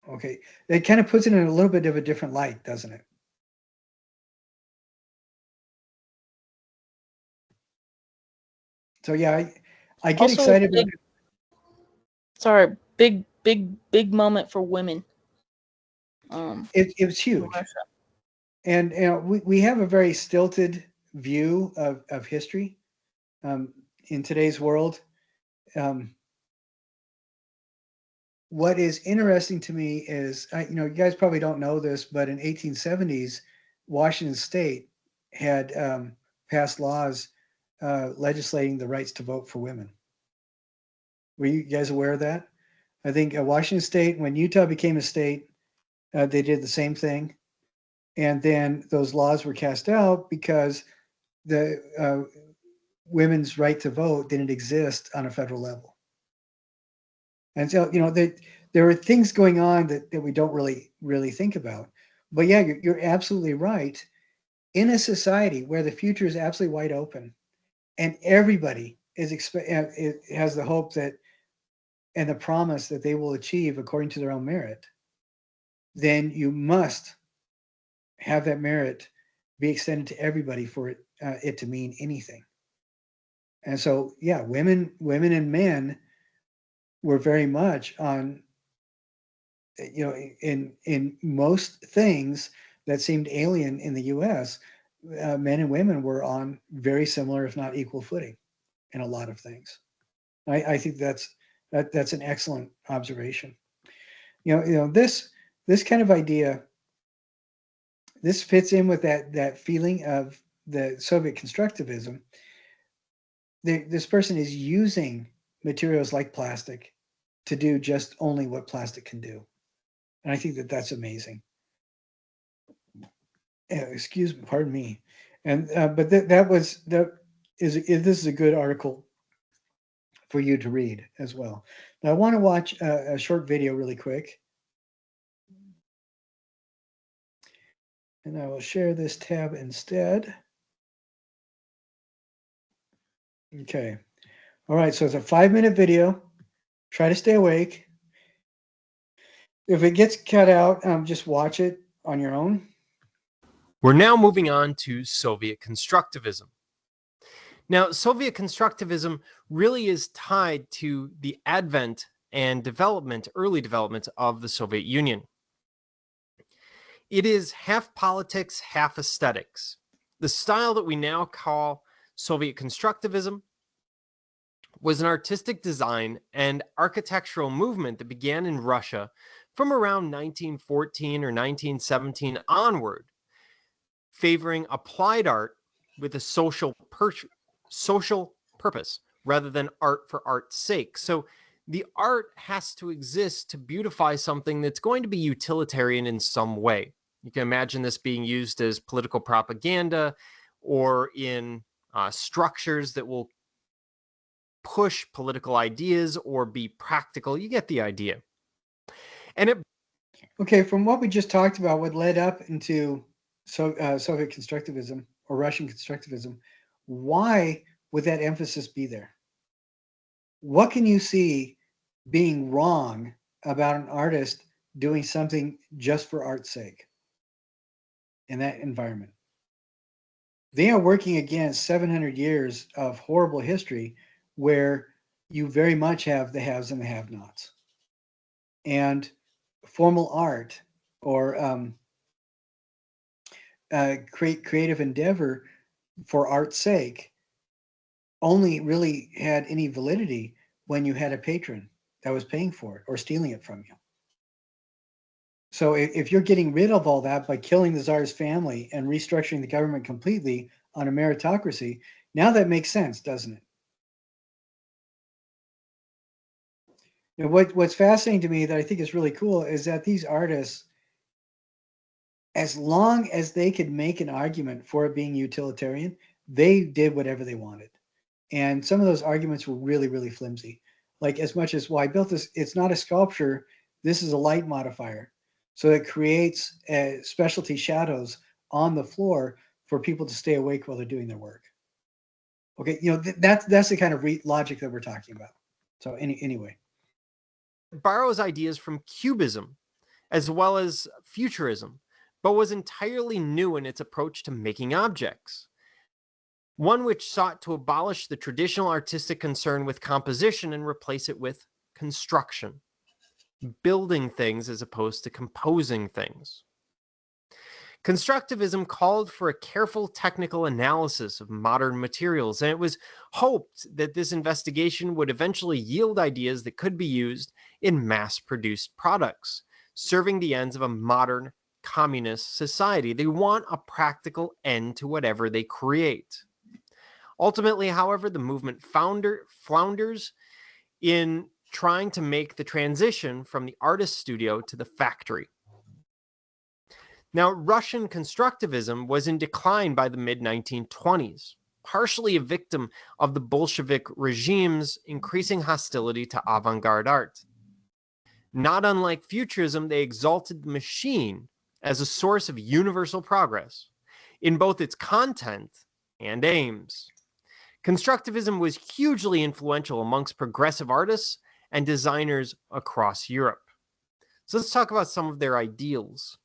S2: Okay, it kind of puts it in a little bit of a different light, doesn't it? So I get
S3: Also,
S2: excited.
S3: big moment for women.
S2: It was huge.
S3: Russia.
S2: And we have a very stilted view of history in today's world. What is interesting to me is, you guys probably don't know this, but in 1870s, Washington State had passed laws legislating the rights to vote for women. Were you guys aware of that? I think Washington State, when Utah became a state, they did the same thing. And then those laws were cast out because the women's right to vote didn't exist on a federal level. And so, there are things going on that we don't really think about. But yeah, you're absolutely right. In a society where the future is absolutely wide open, and everybody it has the hope that and the promise that they will achieve according to their own merit, then you must have that merit be extended to everybody for it to mean anything. And so, yeah, women and men were very much on, in most things that seemed alien in the U.S., men and women were on very similar, if not equal, footing in a lot of things. I think that's an excellent observation. This kind of idea, this fits in with that feeling of the Soviet constructivism. This person is using materials like plastic to do just only what plastic can do, and I think that's amazing. Excuse me, pardon me, and but this is a good article for you to read as well. Now I want to watch a short video really quick, and I will share this tab instead. Okay. All right. So it's a 5-minute video. Try to stay awake. If it gets cut out, just watch it on your own.
S4: We're now moving on to Soviet constructivism. Now, Soviet constructivism really is tied to the advent and early development of the Soviet Union. It is half politics, half aesthetics. The style that we now call Soviet constructivism was an artistic design and architectural movement that began in Russia from around 1914 or 1917 onward, favoring applied art with a social purpose rather than art for art's sake. So the art has to exist to beautify something that's going to be utilitarian in some way. You can imagine this being used as political propaganda or in structures that will push political ideas or be practical. You get the idea. And
S2: okay, from what we just talked about, what led up into Soviet constructivism or Russian constructivism, why would that emphasis be there? What can you see being wrong about an artist doing something just for art's sake in that environment? They are working against 700 years of horrible history where you very much have the haves and the have-nots. And formal art or creative endeavor for art's sake only really had any validity when you had a patron that was paying for it or stealing it from you. So if you're getting rid of all that by killing the Tsar's family and restructuring the government completely on a meritocracy, now that makes sense, doesn't it? What's fascinating to me that I think is really cool is that these artists, as long as they could make an argument for it being utilitarian, they did whatever they wanted. And some of those arguments were really, really flimsy. Like as much as, well, I built this, it's not a sculpture, this is a light modifier. So it creates specialty shadows on the floor for people to stay awake while they're doing their work. Okay, that's the kind of logic that we're talking about. So anyway.
S4: Borrows ideas from Cubism as well as Futurism, but was entirely new in its approach to making objects. One which sought to abolish the traditional artistic concern with composition and replace it with construction. building things as opposed to composing things. Constructivism called for a careful technical analysis of modern materials, and it was hoped that this investigation would eventually yield ideas that could be used in mass-produced products, serving the ends of a modern communist society. They want a practical end to whatever they create. Ultimately, however, the movement flounders in trying to make the transition from the artist studio to the factory. Now, Russian constructivism was in decline by the mid-1920s, partially a victim of the Bolshevik regime's increasing hostility to avant-garde art. Not unlike Futurism, they exalted the machine as a source of universal progress in both its content and aims. Constructivism was hugely influential amongst progressive artists and designers across Europe. So let's talk about some of their ideals.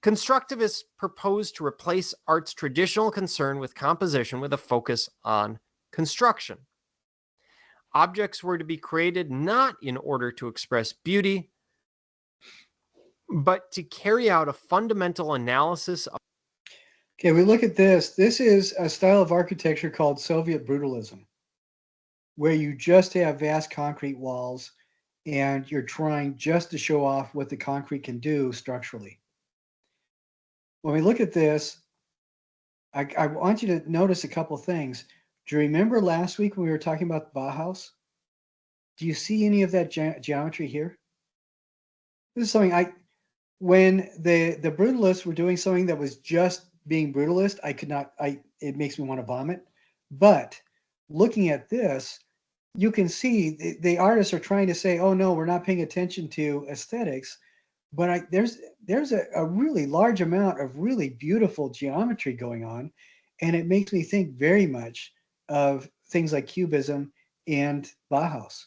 S4: Constructivists proposed to replace art's traditional concern with composition with a focus on construction. Objects were to be created not in order to express beauty, but to carry out a fundamental analysis of.
S2: Okay, we look at this. This is a style of architecture called Soviet brutalism, where you just have vast concrete walls and you're trying just to show off what the concrete can do structurally. When we look at this, I want you to notice a couple things. Do you remember last week when we were talking about the Bauhaus? Do you see any of that geometry here? This is something when the brutalists were doing something that was just being brutalist, it makes me want to vomit. But looking at this, you can see the artists are trying to say, oh no, we're not paying attention to aesthetics. But there's a really large amount of really beautiful geometry going on. And it makes me think very much of things like Cubism and Bauhaus.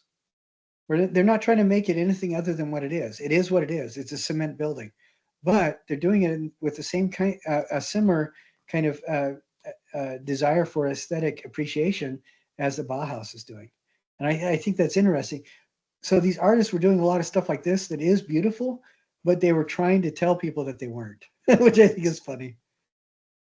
S2: Where they're not trying to make it anything other than what it is. It is what it is. It's a cement building. But they're doing it with the same kind, a similar kind of desire for aesthetic appreciation as the Bauhaus is doing. And I think that's interesting. So these artists were doing a lot of stuff like this that is beautiful, but they were trying to tell people that they weren't, which I think is funny.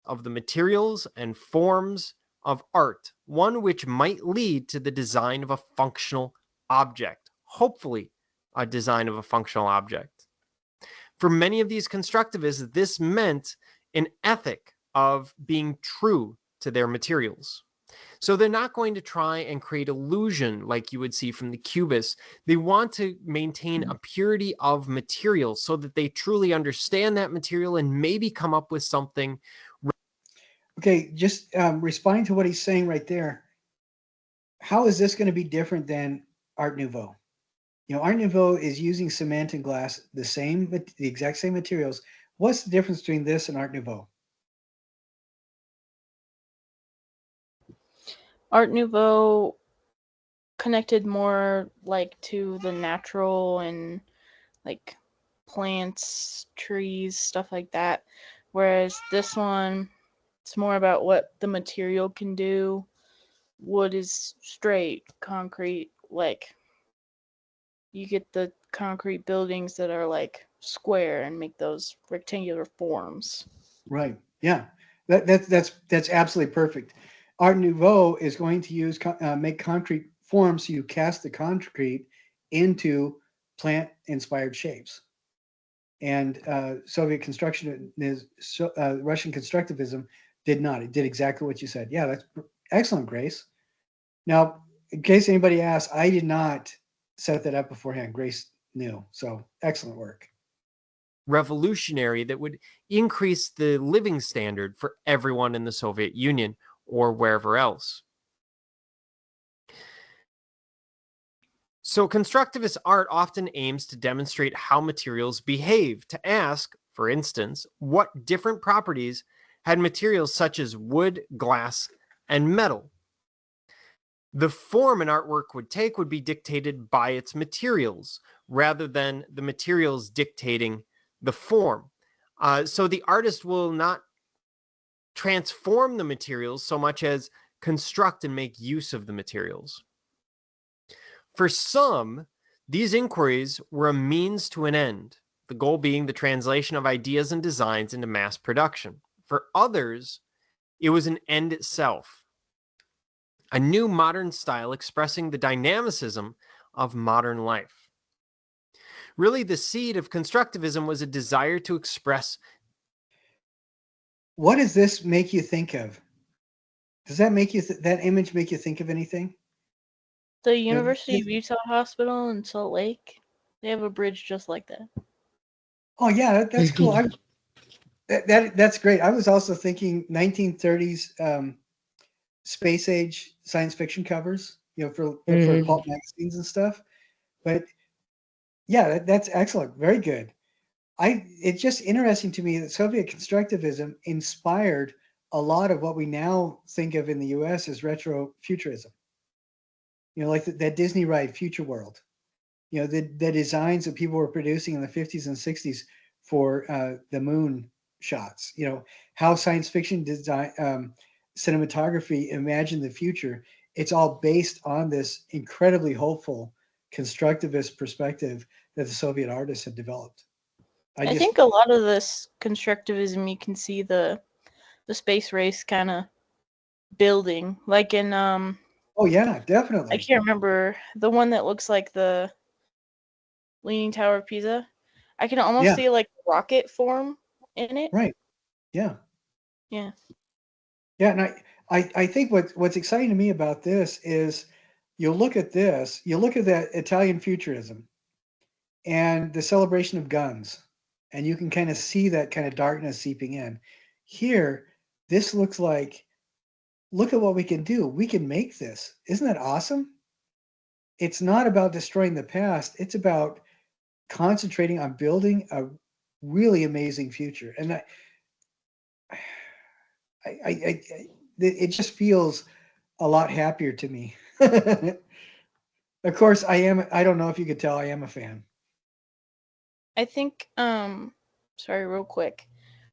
S4: Of the materials and forms of art, one which might lead to the design of a functional object, hopefully a design of a functional object. For many of these constructivists, this meant an ethic of being true to their materials. So they're not going to try and create illusion like you would see from the Cubists. They want to maintain a purity of material so that they truly understand that material and maybe come up with something.
S2: Okay, just responding to what he's saying right there. How is this going to be different than Art Nouveau? You know, Art Nouveau is using cement and glass, the exact same materials. What's the difference between this and Art Nouveau?
S3: Art Nouveau connected more like to the natural and like plants, trees, stuff like that. Whereas this one, it's more about what the material can do. Wood is straight, concrete, like you get the concrete buildings that are like square and make those rectangular forms.
S2: Right. Yeah. That's absolutely perfect. Art Nouveau is going to use make concrete forms, so you cast the concrete into plant-inspired shapes. And Soviet construction Russian constructivism did not. It did exactly what you said. Yeah, that's excellent, Grace. Now, in case anybody asks, I did not set that up beforehand. Grace knew. So excellent work.
S4: Revolutionary that would increase the living standard for everyone in the Soviet Union or wherever else. So constructivist art often aims to demonstrate how materials behave, to ask, for instance, what different properties had materials such as wood, glass, and metal. The form an artwork would take would be dictated by its materials rather than the materials dictating the form. So the artist will not transform the materials so much as construct and make use of the materials. For some, These inquiries were a means to an end, the goal being the translation of ideas and designs into mass production. For others, it was an end itself, a new modern style expressing the dynamicism of modern life. Really, the seed of constructivism was a desire to express.
S2: What does this make you think of? Does that make you that image make you think of anything?
S3: The University of Utah Hospital in Salt Lake, they have a bridge just like that.
S2: Oh yeah, that's cool. That's great. I was also thinking 1930s space age science fiction covers, for pulp magazines and stuff. But yeah, that's excellent. Very good. It's just interesting to me that Soviet constructivism inspired a lot of what we now think of in the U.S. as retrofuturism. Like that Disney ride Future World. The designs that people were producing in the 50s and 60s for the moon shots. How science fiction design cinematography imagined the future. It's all based on this incredibly hopeful constructivist perspective that the Soviet artists had developed.
S3: I think a lot of this constructivism, you can see the space race kind of building, like in
S2: Oh yeah, definitely.
S3: I can't remember the one that looks like the Leaning Tower of Pisa. I can almost see like rocket form in it.
S2: Right. Yeah.
S3: Yeah.
S2: Yeah, and I think what's exciting to me about this is you look at that Italian futurism and the celebration of guns, and you can kind of see that kind of darkness seeping in. Here, this looks like, look at what we can do. We can make this. Isn't that awesome? It's not about destroying the past. It's about concentrating on building a really amazing future. And it just feels a lot happier to me. Of course, I don't know if you could tell, I am a fan.
S3: I think, sorry, real quick.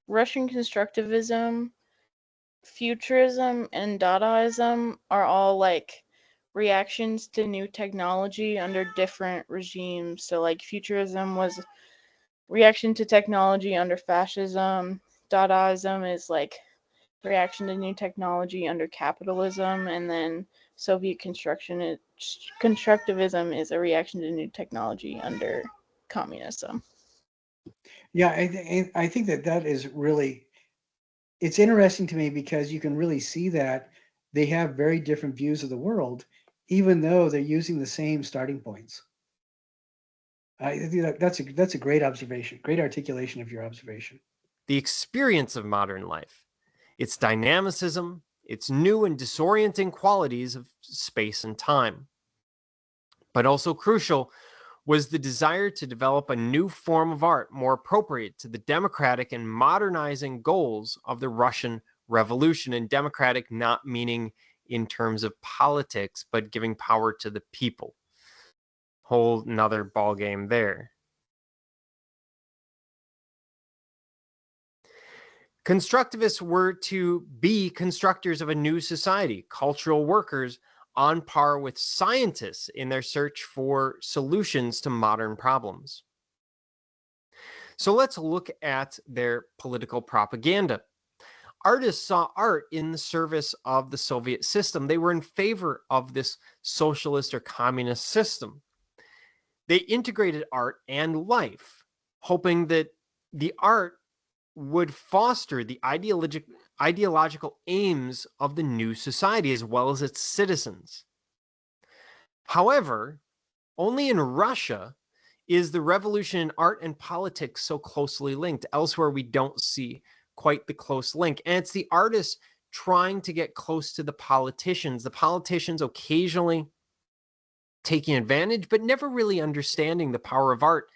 S3: Russian constructivism, futurism, and Dadaism are all like reactions to new technology under different regimes. So like futurism was reaction to technology under fascism. Dadaism is like reaction to new technology under capitalism, and then Soviet constructivism is a reaction to new technology under communism.
S2: Yeah, I think that is really, it's interesting to me because you can really see that they have very different views of the world, even though they're using the same starting points. I think that's a great observation, great articulation of your observation.
S4: The experience of modern life, its dynamicism, its new and disorienting qualities of space and time. But also crucial was the desire to develop a new form of art more appropriate to the democratic and modernizing goals of the Russian Revolution. And democratic not meaning in terms of politics, but giving power to the people. Whole another ball game there. Constructivists were to be constructors of a new society, cultural workers on par with scientists in their search for solutions to modern problems. So let's look at their political propaganda. Artists saw art in the service of the Soviet system. They were in favor of this socialist or communist system. They integrated art and life, hoping that the art would foster the ideological aims of the new society as well as its citizens. However, only in Russia is the revolution in art and politics so closely linked. Elsewhere, we don't see quite the close link. And it's the artists trying to get close to the politicians occasionally taking advantage, but never really understanding the power of art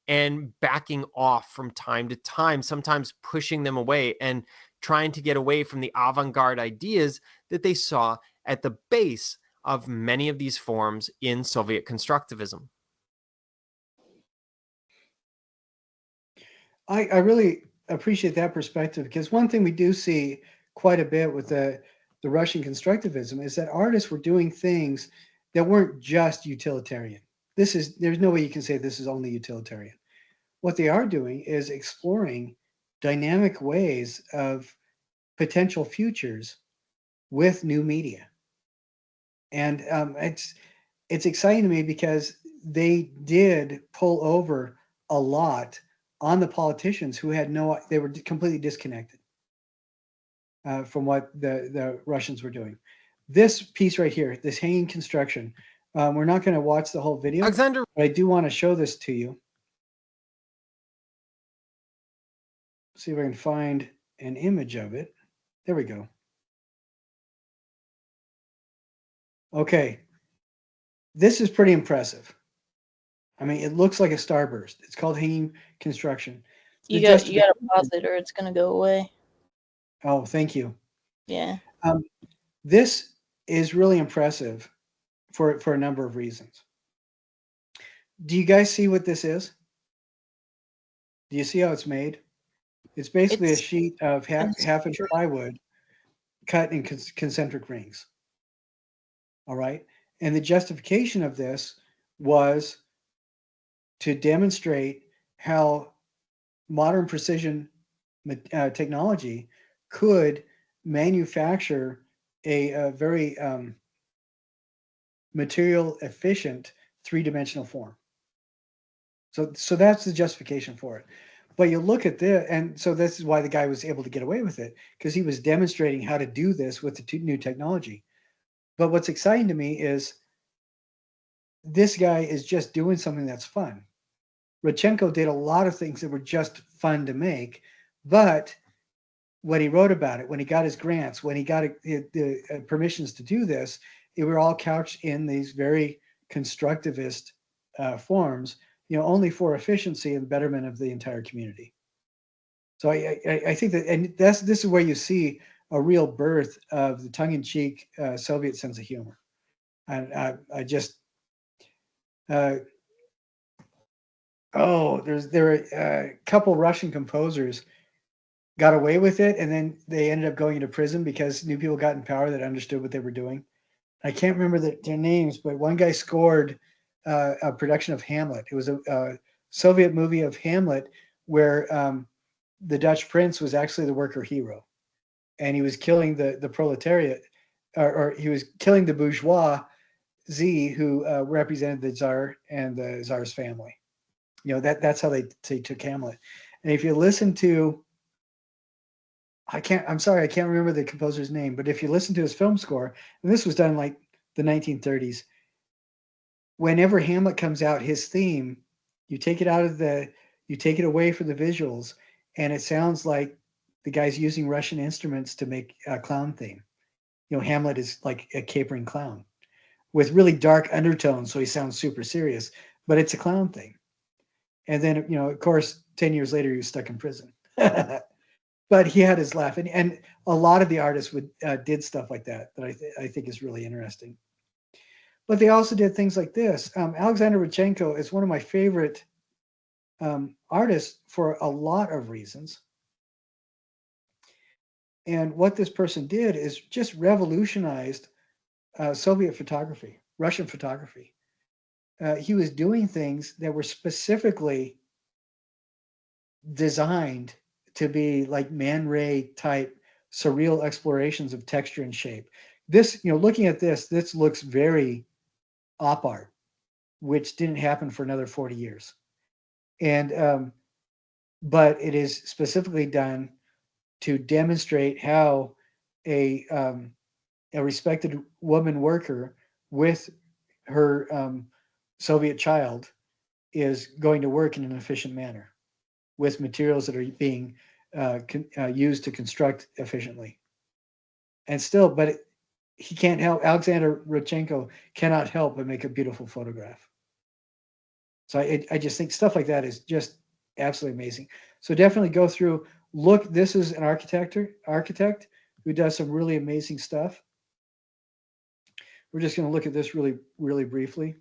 S4: and backing off from time to time, sometimes pushing them away and trying to get away from the avant-garde ideas that they saw at the base of many of these forms in Soviet constructivism.
S2: I really appreciate that perspective, because one thing we do see quite a bit with the Russian constructivism is that artists were doing things that weren't just utilitarian. there's no way you can say this is only utilitarian. What they are doing is exploring dynamic ways of potential futures with new media. And it's exciting to me because they did pull over a lot on the politicians who had they were completely disconnected from what the Russians were doing. This piece right here, this hanging construction, we're not going to watch the whole video,
S4: Alexander,
S2: but I do want to show this to you. See if I can find an image of it. There we go. Okay. This is pretty impressive. I mean, it looks like a starburst. It's called hanging construction.
S3: You gotta pause it or it's gonna go away.
S2: Oh, thank you.
S3: Yeah.
S2: This is really impressive for a number of reasons. Do you guys see what this is? Do you see how it's made? It's basically a sheet of half-inch plywood cut in concentric rings. All right. And the justification of this was to demonstrate how modern precision technology could manufacture a very material efficient three-dimensional form. So that's the justification for it. But you look at this, and so this is why the guy was able to get away with it, because he was demonstrating how to do this with the new technology. But what's exciting to me is this guy is just doing something that's fun. Rodchenko did a lot of things that were just fun to make, but when he wrote about it, when he got his grants, when he got the permissions to do this, they were all couched in these very constructivist forms, only for efficiency and betterment of the entire community. So I think that, and this is where you see a real birth of the tongue-in-cheek Soviet sense of humor. And I just, there were a couple Russian composers got away with it, and then they ended up going into prison because new people got in power that understood what they were doing. I can't remember their names, but one guy scored a production of Hamlet. It was a Soviet movie of Hamlet where the Dutch prince was actually the worker hero, and he was killing the proletariat, or he was killing the bourgeoisie who represented the Tsar and the Tsar's family. That's how they took Hamlet. And if you listen to, I'm sorry, I can't remember the composer's name, but if you listen to his film score, and this was done like the 1930s, whenever Hamlet comes out, his theme, you take it away from the visuals, and it sounds like the guy's using Russian instruments to make a clown theme. Hamlet is like a capering clown with really dark undertones, so he sounds super serious, but it's a clown thing. And then, of course, 10 years later, he was stuck in prison. But he had his laugh, and a lot of the artists did stuff like that I think is really interesting. But they also did things like this. Alexander Rodchenko is one of my favorite artists for a lot of reasons. And what this person did is just revolutionized Soviet photography, Russian photography. He was doing things that were specifically designed to be like Man Ray type surreal explorations of texture and shape. This, looking at this looks very op art, which didn't happen for another 40 years. And but it is specifically done to demonstrate how a respected woman worker with her Soviet child is going to work in an efficient manner with materials that are being used to construct efficiently. And still, but he can't help, Alexander Rodchenko cannot help but make a beautiful photograph. So I just think stuff like that is just absolutely amazing. So definitely go through, look, this is an architect who does some really amazing stuff. We're just going to look at this really, really briefly.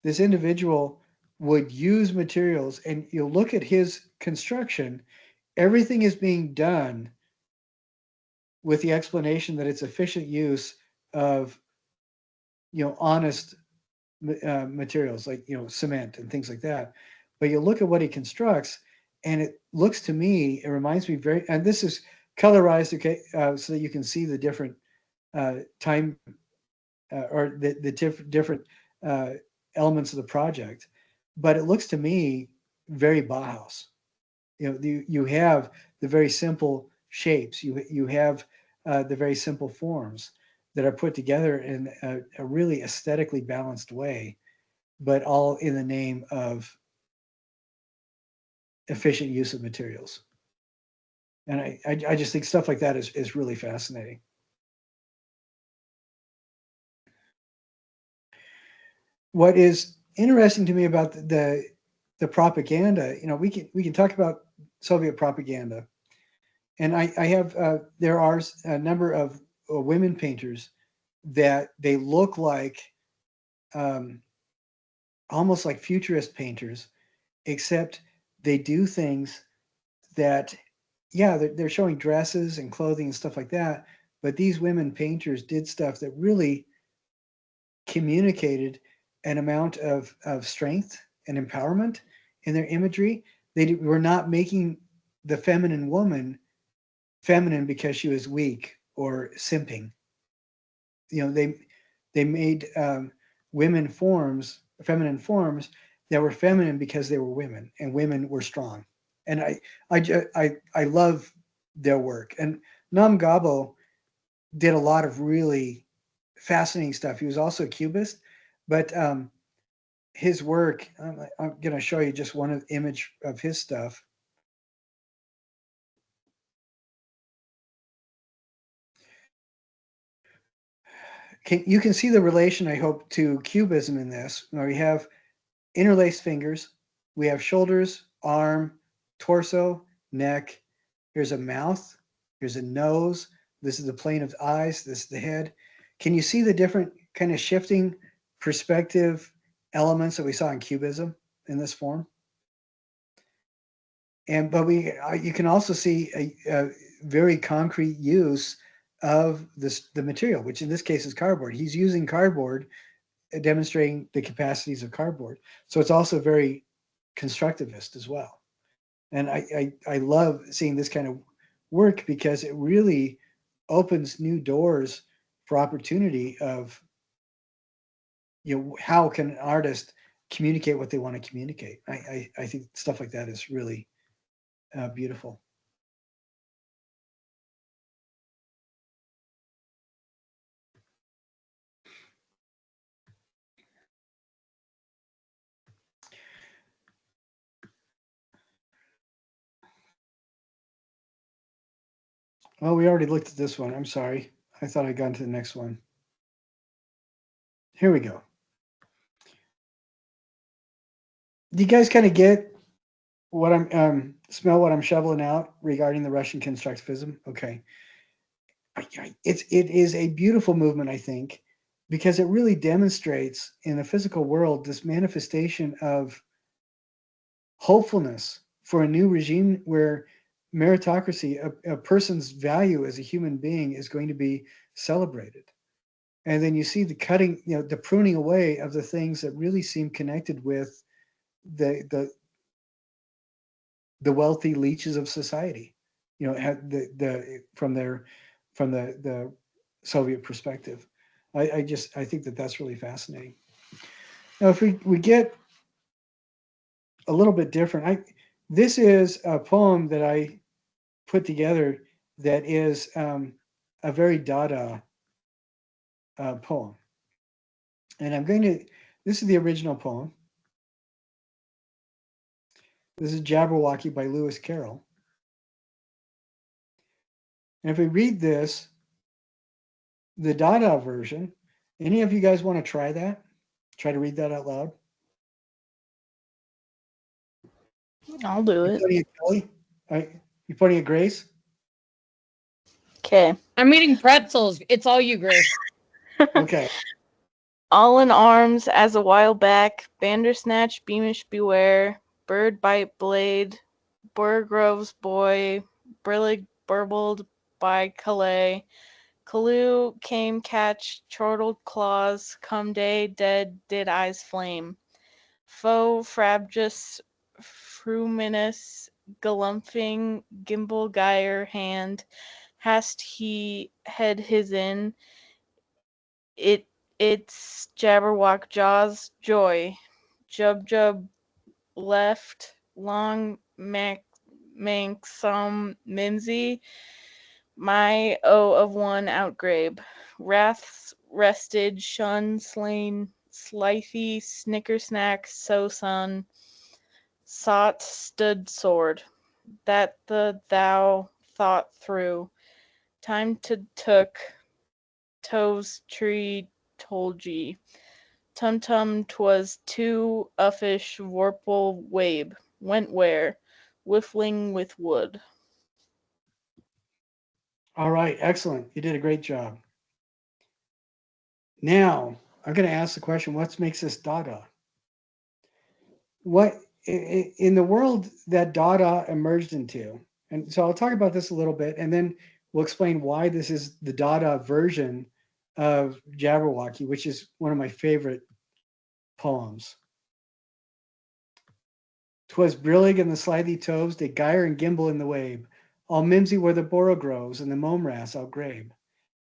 S2: This individual would use materials, and you'll look at his construction, everything is being done with the explanation that it's efficient use of honest materials like, cement and things like that. But you look at what he constructs, and it looks to me, it reminds me very, and this is colorized, okay, so that you can see the different time or the different uh, elements of the project. But it looks to me very Bauhaus. You have the very simple shapes. You have the very simple forms that are put together in a really aesthetically balanced way, but all in the name of efficient use of materials. And I just think stuff like that is really fascinating. What is interesting to me about the propaganda, we can talk about Soviet propaganda, and I have there are a number of women painters that they look like um, almost like futurist painters, except they do things that, yeah, they're showing dresses and clothing and stuff like that, but these women painters did stuff that really communicated an amount of strength and empowerment in their imagery. Were not making the feminine woman feminine because she was weak or simping. They made women forms, feminine forms that were feminine because they were women, and women were strong. And I love their work. And Nam Gabo did a lot of really fascinating stuff. He was also a cubist, but his work, I'm going to show you just one image of his stuff. You can see the relation, I hope, to cubism in this, where we have interlaced fingers, we have shoulders, arm, torso, neck. Here's a mouth, here's a nose, this is the plane of the eyes, this is the head. Can you see the different kind of shifting perspective elements that we saw in cubism in this form? But you can also see a very concrete use of the material, which in this case is cardboard. He's using cardboard, demonstrating the capacities of cardboard. So it's also very constructivist as well. And I love seeing this kind of work because it really opens new doors for opportunity of, how can an artist communicate what they want to communicate. I think stuff like that is really beautiful. Well, we already looked at this one. I'm sorry. I thought I'd gone to the next one. Here we go. Do you guys kind of get what I'm smell what I'm shoveling out regarding the Russian constructivism? Okay. It is a beautiful movement, I think, because it really demonstrates in the physical world this manifestation of hopefulness for a new regime where meritocracy, a person's value as a human being, is going to be celebrated. And then you see the cutting, the pruning away of the things that really seem connected with the wealthy leeches of society, from the Soviet perspective. I think that's really fascinating. Now, if we get a little bit different, this is a poem that I put together that is a very Dada poem, and this is the original poem. This is Jabberwocky by Lewis Carroll. And if we read this, the Dada version, any of you guys want to try that? Try to read that out loud?
S3: I'll do it.
S2: Pointing at Kelly? You pointing at Grace?
S3: Okay.
S1: I'm eating pretzels. It's all you, Grace.
S2: Okay.
S3: All in arms as a while back, Bandersnatch, Beamish beware, Bird bite blade, Burgrove's boy, Brillig burbled by Calais, Callooh came catch, chortled claws, come day, dead, did eyes flame. Foe frabjus, fruminous, galumphing, gimbal gyre hand, hast he head his in, its jabberwock jaws, joy, jub left, long manxome mimsy, my O of one outgrabe, wrath's rested, shun, slain, slithy, snickersnack, so son, sought, stood sword, that the thou thought through, time to took, toes tree told ye, tum tum 'twas too uffish vorpal wabe, went where, whiffling with wood.
S2: All right, excellent. You did a great job. Now, I'm going to ask the question, what makes this Dada? What in the world that Dada emerged into, and so I'll talk about this a little bit, and then we'll explain why this is the Dada version of Jabberwocky, which is one of my favorite poems. "'Twas brillig and the slithy toves did gyre and gimble in the wabe, all mimsy where the boro grows and the momrass outgrabe.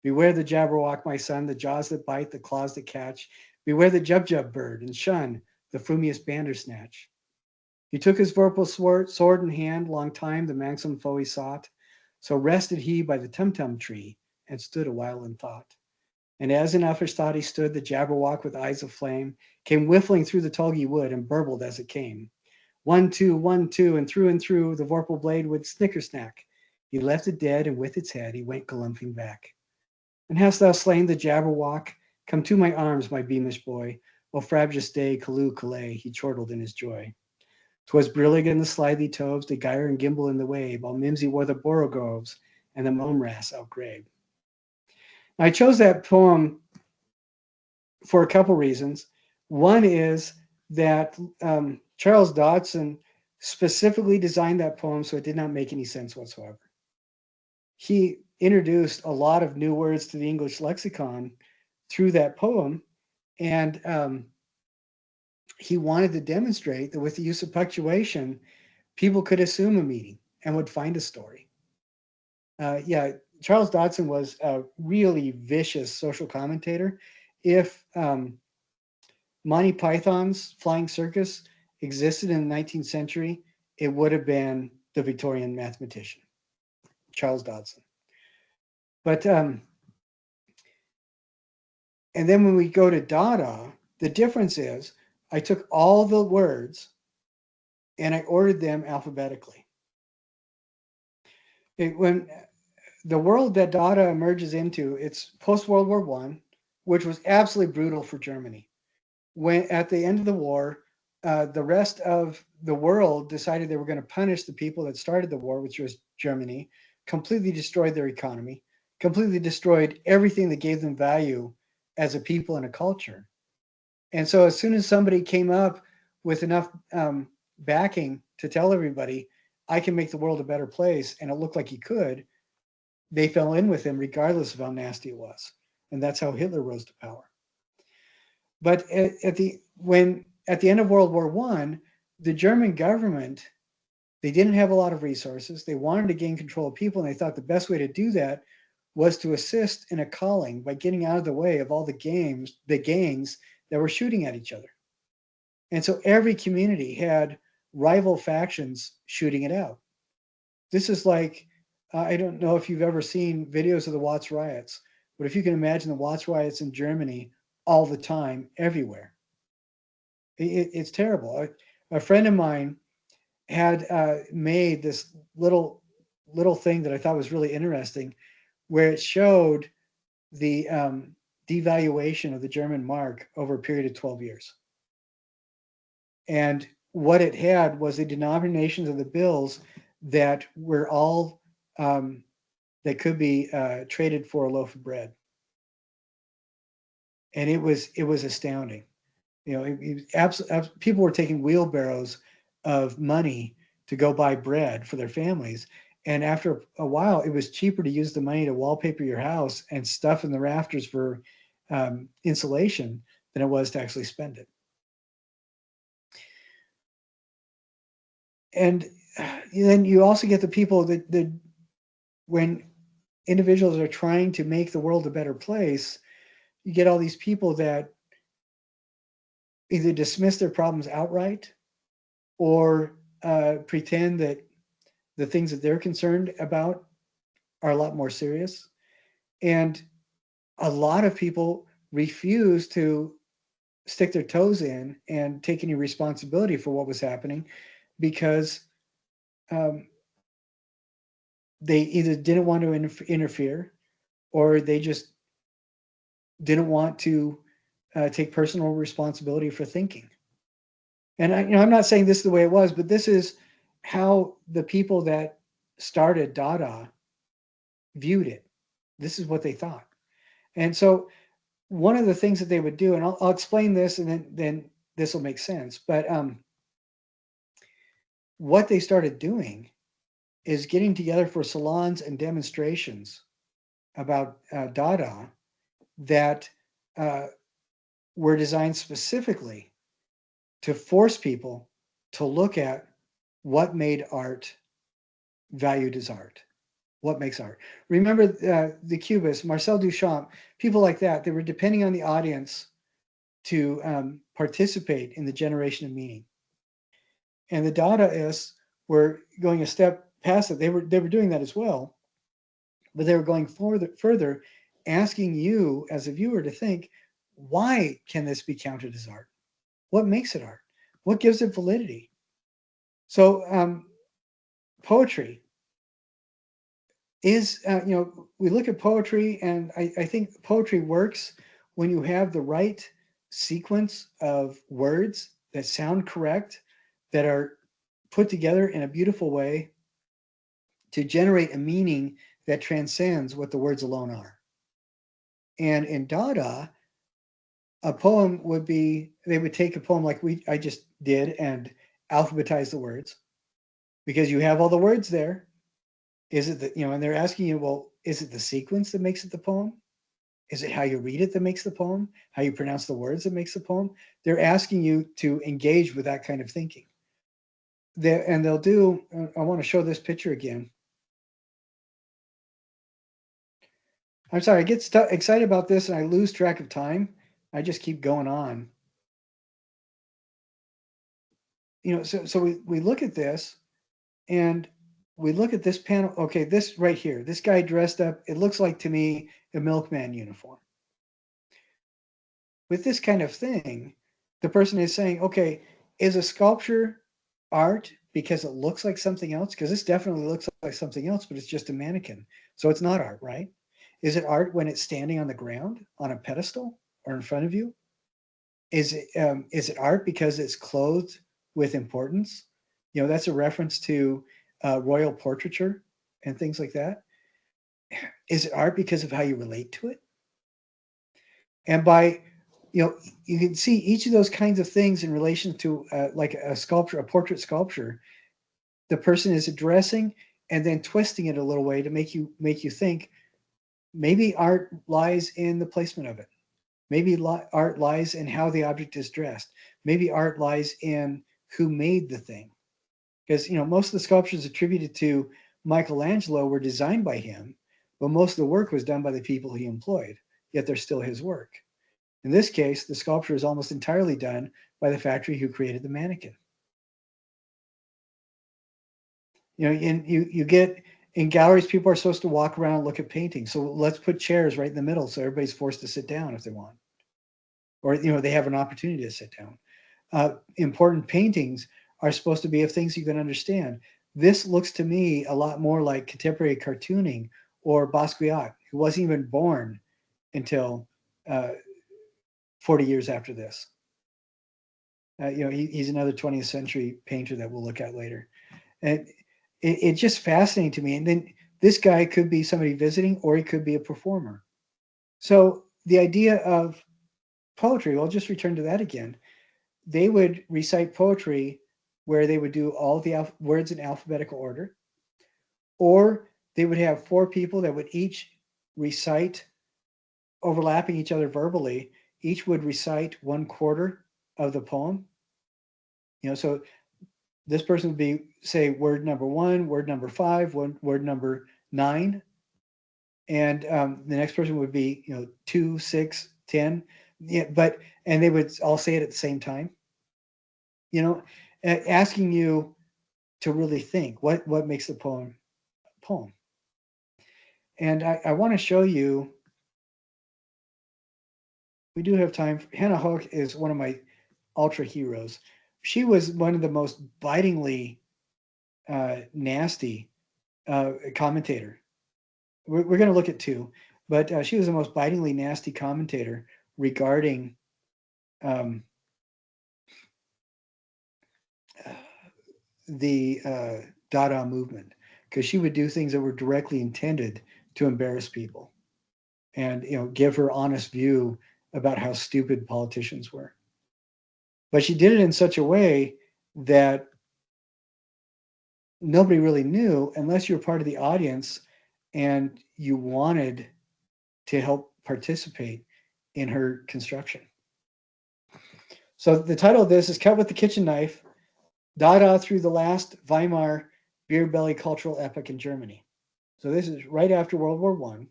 S2: Beware the Jabberwock, my son, the jaws that bite, the claws that catch. Beware the Jubjub bird, and shun the frumious bandersnatch. He took his vorpal sword in hand, long time the manxome foe he sought. So rested he by the tumtum tree, and stood a while in thought. And as in uffish thought he stood, the Jabberwock with eyes of flame came whiffling through the tulgey wood, and burbled as it came. 1, 2, 1, 2, and through the vorpal blade would snicker-snack. He left it dead, and with its head he went galumphing back. And hast thou slain the Jabberwock? Come to my arms, my beamish boy. O frabjous day, Callooh, Callay, he chortled in his joy. 'Twas brillig in the slithy toves, the gyre and gimble in the wabe, all mimsy wore the borogoves, and the momrass outgrabe. Now, I chose that poem for a couple reasons. One is that Charles Dodson specifically designed that poem so it did not make any sense whatsoever. He introduced a lot of new words to the English lexicon through that poem, and he wanted to demonstrate that with the use of punctuation, people could assume a meaning and would find a story. Yeah, Charles Dodson was a really vicious social commentator. If Monty Python's Flying Circus existed in the 19th century, it would have been the Victorian mathematician, Charles Dodson. But and then when we go to Dada, the difference is I took all the words and I ordered them alphabetically. When the world that Dada emerges into, it's post-World War I, which was absolutely brutal for Germany. When at the end of the war, the rest of the world decided they were going to punish the people that started the war, which was Germany, completely destroyed their economy, completely destroyed everything that gave them value as a people and a culture. And so as soon as somebody came up with enough backing to tell everybody, I can make the world a better place, and it looked like he could, they fell in with him regardless of how nasty it was. And that's how Hitler rose to power. But at the end of World War I, the German government, they didn't have a lot of resources. They wanted to gain control of people, and they thought the best way to do that was to assist in a calling by getting out of the way of all the gangs that were shooting at each other. And so every community had rival factions shooting it out. This is like, I don't know if you've ever seen videos of the Watts riots, but if you can imagine the Watts riots in Germany all the time, everywhere. It's terrible. A friend of mine had made this little thing that I thought was really interesting, where it showed the devaluation of the German mark over a period of 12 years. And what it had was the denominations of the bills that were all that could be traded for a loaf of bread. And it was astounding. You know, people were taking wheelbarrows of money to go buy bread for their families, And after a while, it was cheaper to use the money to wallpaper your house and stuff in the rafters for insulation than it was to actually spend it. And then you also get the people that when individuals are trying to make the world a better place, you get all these people that either dismiss their problems outright or pretend that the things that they're concerned about are a lot more serious. And a lot of people refuse to stick their toes in and take any responsibility for what was happening because they either didn't want to interfere or they just didn't want to take personal responsibility for thinking. And I'm not saying this is the way it was, but this is how the people that started Dada viewed it. This is what they thought. And so one of the things that they would do, and I'll explain this, and then this will make sense. But what they started doing is getting together for salons and demonstrations about Dada that were designed specifically to force people to look at what made art valued as art. What makes art? Remember the Cubists, Marcel Duchamp, people like that, they were depending on the audience to participate in the generation of meaning. And the Dadaists were going a step past it. They were doing that as well, but they were going further, asking you as a viewer to think, why can this be counted as art? What makes it art? What gives it validity? So poetry is, we look at poetry, and I think poetry works when you have the right sequence of words that sound correct, that are put together in a beautiful way to generate a meaning that transcends what the words alone are. And in Dada, a poem would be, they would take a poem like I just did and alphabetize the words, because you have all the words there. Is it and they're asking you, well, is it the sequence that makes it the poem? Is it how you read it that makes the poem? How you pronounce the words that makes the poem? They're asking you to engage with that kind of thinking. And they'll do, I want to show this picture again. I'm sorry, I get excited about this and I lose track of time. I just keep going on. So we look at this and we look at this panel. Okay, this right here, this guy dressed up, it looks like to me a milkman uniform. With this kind of thing, the person is saying, okay, is a sculpture art because it looks like something else? Because this definitely looks like something else, but it's just a mannequin. So it's not art, right? Is it art when it's standing on the ground, on a pedestal, or in front of you? Is it art because it's clothed with importance? That's a reference to royal portraiture and things like that. Is it art because of how you relate to it? And by, you can see each of those kinds of things in relation to like a sculpture, a portrait sculpture. The person is addressing and then twisting it a little way to make you think maybe art lies in the placement of it. Maybe art lies in how the object is dressed. Maybe art lies in who made the thing. Because, most of the sculptures attributed to Michelangelo were designed by him, but most of the work was done by the people he employed, yet they're still his work. In this case, the sculpture is almost entirely done by the factory who created the mannequin. You get in galleries, people are supposed to walk around and look at paintings. So let's put chairs right in the middle so everybody's forced to sit down if they want. Or, they have an opportunity to sit down. Important paintings are supposed to be of things you can understand. This looks to me a lot more like contemporary cartooning or Basquiat, who wasn't even born until 40 years after this. He's another 20th century painter that we'll look at later. And it's just fascinating to me. And then this guy could be somebody visiting, or he could be a performer. So the idea of poetry, I'll just return to that again. They would recite poetry where they would do all the words in alphabetical order, Or they would have 4 people that would each recite, overlapping each other verbally. Each would recite 1/4 of the poem. So this person would be, say, word number 1, word number 5, word number 9, and the next person would be 2, 6, 10. Yeah, and they would all say it at the same time. Asking you to really think what makes the poem a poem. And I want to show you. We do have time. Hannah Hook is one of my ultra heroes. She was one of the most bitingly nasty commentator. We're going to look at 2, but she was the most bitingly nasty commentator regarding the Dada movement, because she would do things that were directly intended to embarrass people and give her honest view about how stupid politicians were. But she did it in such a way that nobody really knew, unless you're part of the audience and you wanted to help participate in her construction. So the title of this is Cut with the Kitchen Knife, Dada Through the Last Weimar Beer Belly Cultural Epoch in Germany. So this is right after World War I.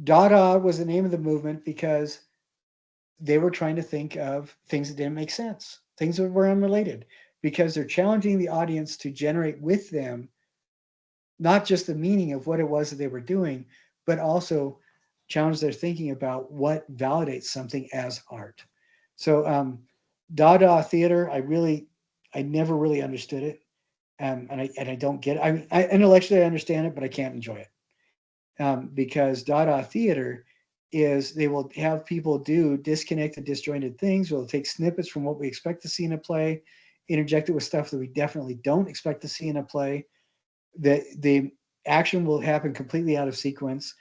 S2: Dada was the name of the movement because they were trying to think of things that didn't make sense, things that were unrelated, because they're challenging the audience to generate with them not just the meaning of what it was that they were doing, but also challenge their thinking about what validates something as art. So Dada theater, I never really understood it, and I don't get it. Intellectually I understand it, but I can't enjoy it. Because Dada theater is, they will have people do disconnected, disjointed things. We'll take snippets from what we expect to see in a play, interject it with stuff that we definitely don't expect to see in a play. The action will happen completely out of sequence,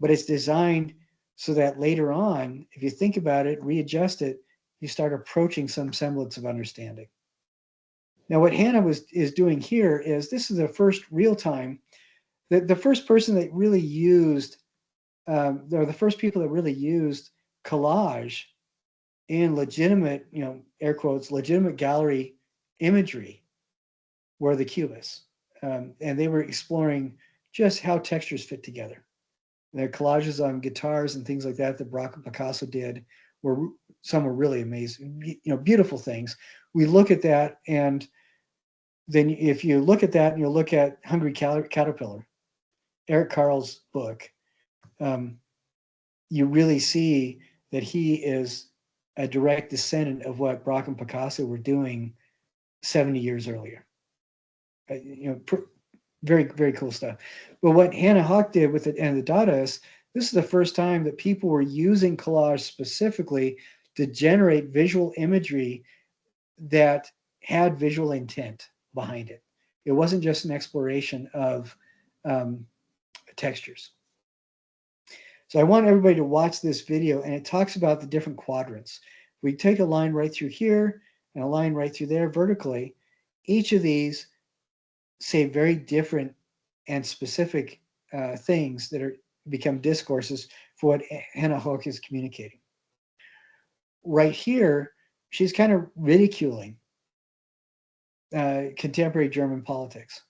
S2: but it's designed so that later on, if you think about it, readjust it, you start approaching some semblance of understanding. Now, what Hannah is doing here is, this is the first real time, the first person that really used, or the first people that really used collage in legitimate, air quotes, legitimate gallery imagery were the Cubists. And they were exploring just how textures fit together. Their collages on guitars and things like that Braque and Picasso did some were really amazing, beautiful things. We look at that, and then if you look at that and you look at Hungry Caterpillar, Eric Carle's book, you really see that he is a direct descendant of what Braque and Picasso were doing 70 years earlier. Very, very cool stuff. But what Hannah Hock did with it and the Dadaists, this is the first time that people were using collage specifically to generate visual imagery that had visual intent behind it. It wasn't just an exploration of textures. So I want everybody to watch this video, and it talks about the different quadrants. We take a line right through here and a line right through there vertically. Each of these say very different and specific things that become discourses for what Hannah Hoch is communicating. Right here, she's kind of ridiculing contemporary German politics.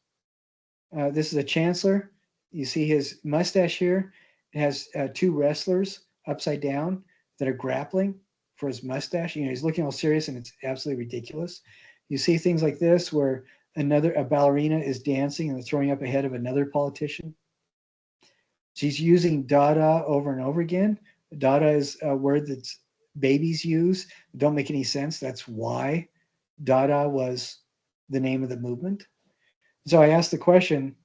S2: This is a chancellor. You see his mustache here. It has 2 wrestlers upside down that are grappling for his mustache. He's looking all serious, and it's absolutely ridiculous. You see things like this where a ballerina is dancing and throwing up ahead of another politician. She's using Dada over and over again. Dada is a word that babies use. Don't make any sense. That's why Dada was the name of the movement. So I asked the question,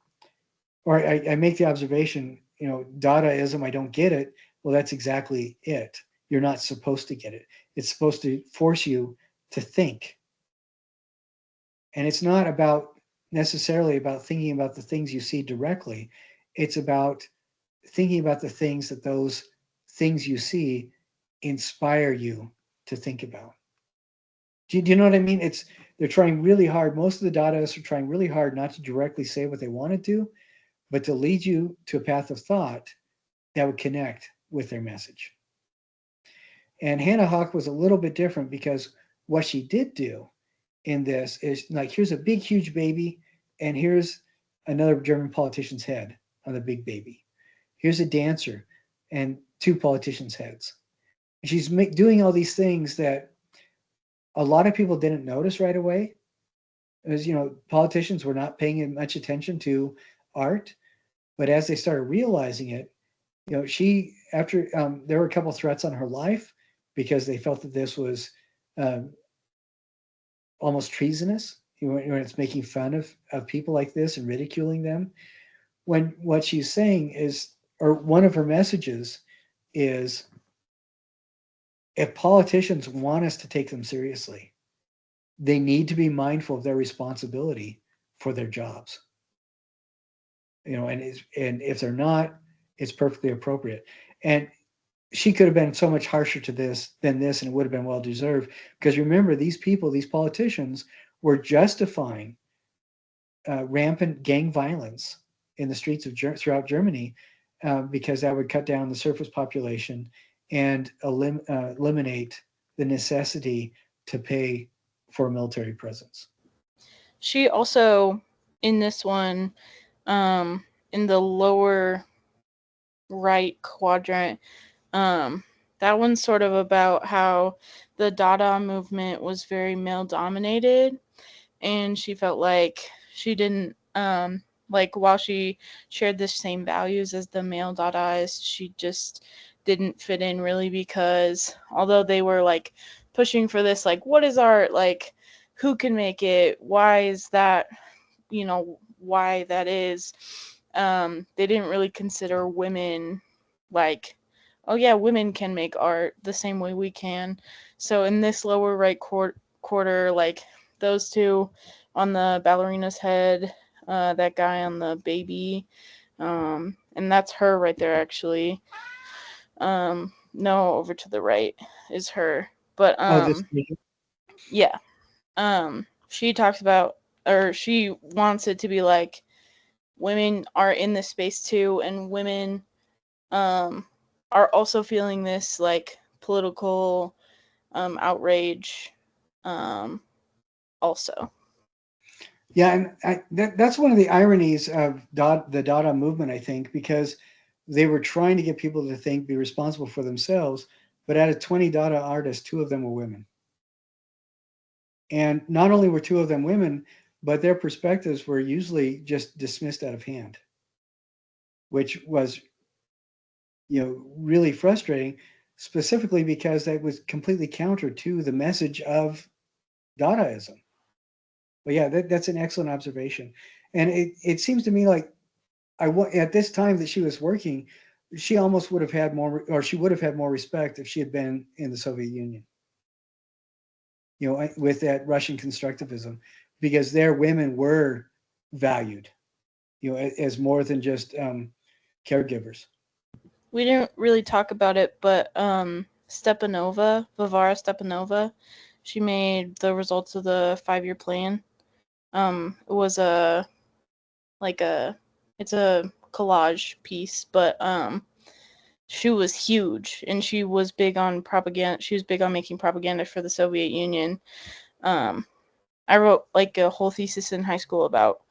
S2: or I make the observation, Dadaism, I don't get it. Well, that's exactly it. You're not supposed to get it. It's supposed to force you to think. And it's not necessarily about thinking about the things you see directly. It's about thinking about the things that those things you see inspire you to think about. Do you know what I mean? they're trying really hard. Most of the Dadaists are trying really hard not to directly say what they wanted to, but to lead you to a path of thought that would connect with their message. And Hannah Hawk was a little bit different because what she did do in this is like, here's a big, huge baby, and here's another German politician's head on the big baby. Here's a dancer and two politicians' heads. She's doing all these things that a lot of people didn't notice right away. As you know, politicians were not paying much attention to art, but as they started realizing it, you know, she after there were a couple threats on her life because they felt that this was um, almost treasonous. When it's making fun of people like this and ridiculing them. When what she's saying is, or one of her messages is, if politicians want us to take them seriously, they need to be mindful of their responsibility for their jobs. You know, and if they're not, it's perfectly appropriate. And she could have been so much harsher to this than this, and it would have been well deserved. Because remember, these people, these politicians, were justifying rampant gang violence in the streets of throughout Germany because that would cut down the surface population and eliminate the necessity to pay for a military presence.
S3: She also, in this one, in the lower right quadrant, that one's sort of about how the Dada movement was very male dominated, and she felt like she didn't like, while she shared the same values as the male Dadaists, she just didn't fit in really, because although they were like pushing for this, like, what is art, like, who can make it, why is that, you know, why that is, they didn't really consider women like, oh yeah, women can make art the same way we can. So in this lower right quarter, like those two on the ballerina's head, that guy on the baby, and that's her right there actually. No, over to the right is her. But
S2: This
S3: yeah. She talks about, or she wants it to be like, women are in this space too, and women are also feeling this like political outrage also.
S2: Yeah, and that's one of the ironies of the Dada movement, I think, because they were trying to get people to think, be responsible for themselves, but out of 20 Dada artists, 2 of them were women. And not only were 2 of them women, but their perspectives were usually just dismissed out of hand, which was, you know, really frustrating, specifically because that was completely counter to the message of Dadaism. But yeah, that's an excellent observation. And it seems to me like at this time that she was working, she almost would have had more, or she would have had more respect if she had been in the Soviet Union, you know, with that Russian constructivism, because their women were valued, you know, as more than just caregivers.
S3: We didn't really talk about it, but Stepanova, Varvara Stepanova, she made the results of the 5-year plan. It was it's a collage piece, but she was huge, and she was big on propaganda. She was big on making propaganda for the Soviet Union. I wrote like a whole thesis in high school about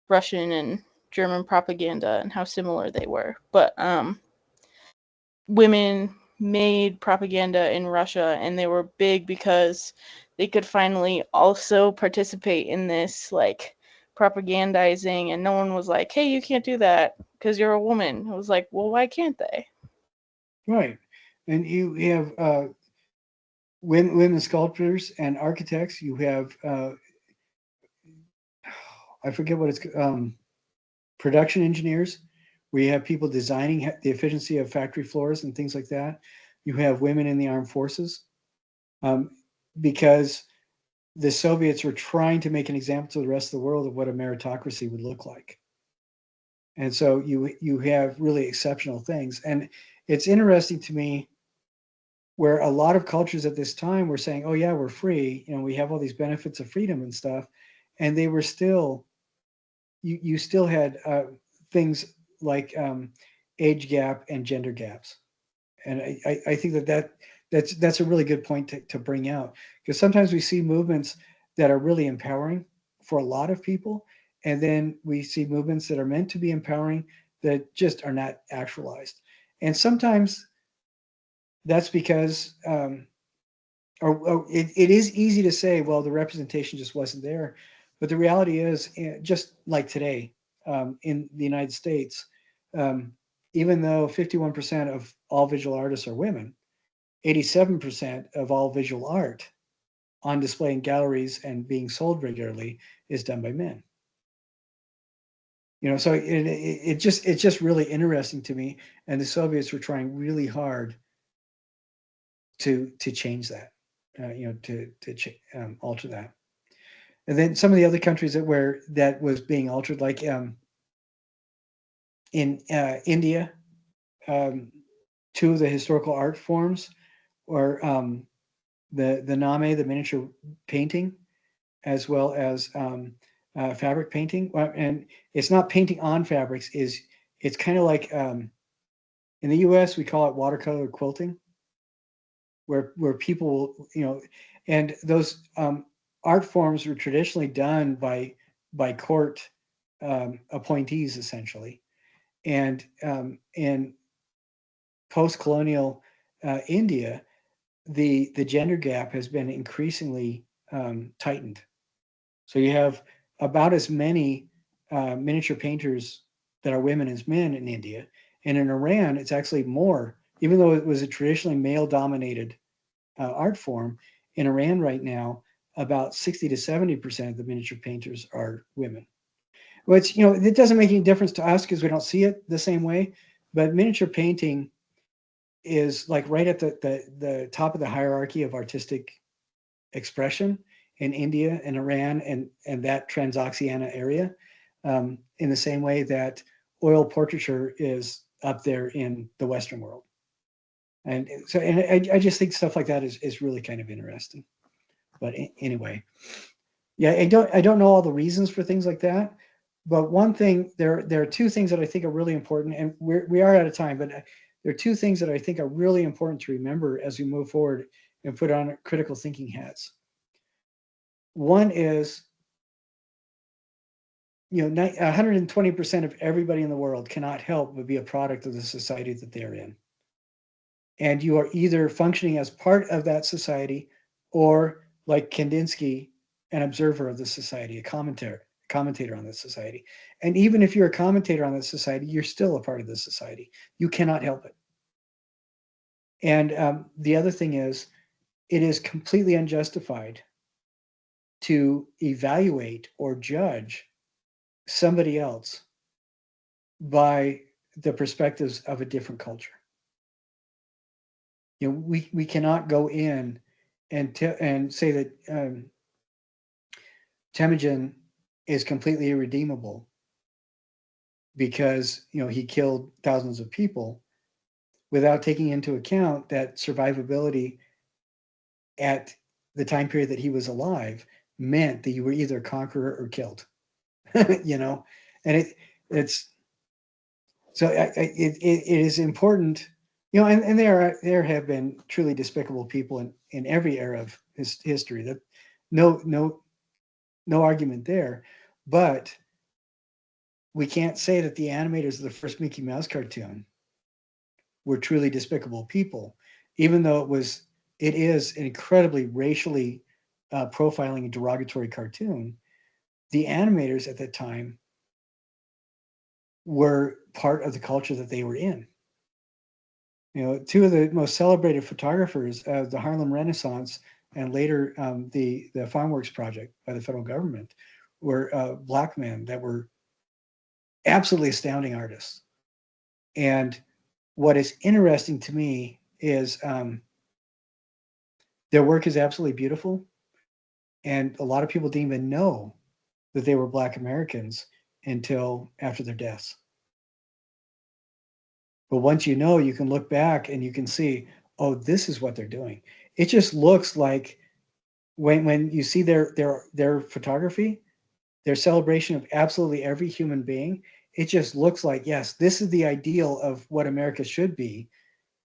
S3: Russian and German propaganda and how similar they were. But women made propaganda in Russia, and they were big because they could finally also participate in this like propagandizing, and no one was like, hey, you can't do that because you're a woman. It was like, well, why can't they?
S2: Right. And you have women sculptors and architects. You have, I forget what it's, production engineers, where you have people designing the efficiency of factory floors and things like that. You have women in the armed forces, because the Soviets were trying to make an example to the rest of the world of what a meritocracy would look like. And so you have really exceptional things. And it's interesting to me where a lot of cultures at this time were saying, oh yeah, we're free, you know, we have all these benefits of freedom and stuff, and they were still, you still had things like age gap and gender gaps. And I think that's a really good point to bring out, because sometimes we see movements that are really empowering for a lot of people, and then we see movements that are meant to be empowering that just are not actualized. And sometimes that's because or it is easy to say, well, the representation just wasn't there. But the reality is, just like today in the United States, um, even though 51% of all visual artists are women, 87% of all visual art on display in galleries and being sold regularly is done by men. You know, so it's just really interesting to me. And the Soviets were trying really hard to change that, you know, to alter that. And then some of the other countries that was being altered, like in India, um, two of the historical art forms, or the Name, the miniature painting, as well as fabric painting. Well, and it's not painting on fabrics; it's kind of like in the U.S. we call it watercolor quilting, where people will, you know, and those art forms were traditionally done by court appointees essentially, and in post-colonial India, the gender gap has been increasingly tightened. So you have about as many miniature painters that are women as men in India, and in Iran, it's actually more. Even though it was a traditionally male-dominated art form, in Iran right now, about 60 to 70% of the miniature painters are women. Which, you know, it doesn't make any difference to us because we don't see it the same way. But miniature painting is like right at the top of the hierarchy of artistic expression in India and Iran and that Transoxiana area, in the same way that oil portraiture is up there in the Western world. And so, and I just think stuff like that is really kind of interesting. But anyway, yeah, I don't know all the reasons for things like that. But one thing, there are two things that I think are really important, and we are out of time. But there are two things that I think are really important to remember as we move forward and put on critical thinking hats. One is, you know, 120% of everybody in the world cannot help but be a product of the society that they're in. And you are either functioning as part of that society or, like Kandinsky, an observer of the society, a commentator on the society. And even if you're a commentator on that society, you're still a part of the society. You cannot help it. And the other thing is, it is completely unjustified to evaluate or judge somebody else by the perspectives of a different culture. You know, we cannot go in and say that Temujin is completely irredeemable because, you know, he killed thousands of people without taking into account that survivability at the time period that he was alive meant that you were either conqueror or killed. You know, and it's so it is important, you know, and there have been truly despicable people in every era of history. That no argument there, but we can't say that the animators of the first Mickey Mouse cartoon were truly despicable people, even though it is an incredibly racially profiling and derogatory cartoon. The animators at that time were part of the culture that they were in. You know, two of the most celebrated photographers of the Harlem Renaissance and later the Farmworks Project by the federal government were Black men that were absolutely astounding artists. And what is interesting to me is their work is absolutely beautiful, and a lot of people didn't even know that they were Black Americans until after their deaths. But once you know, you can look back and you can see, oh, this is what they're doing. It just looks like when you see their photography, their celebration of absolutely every human being, it just looks like, yes, this is the ideal of what America should be,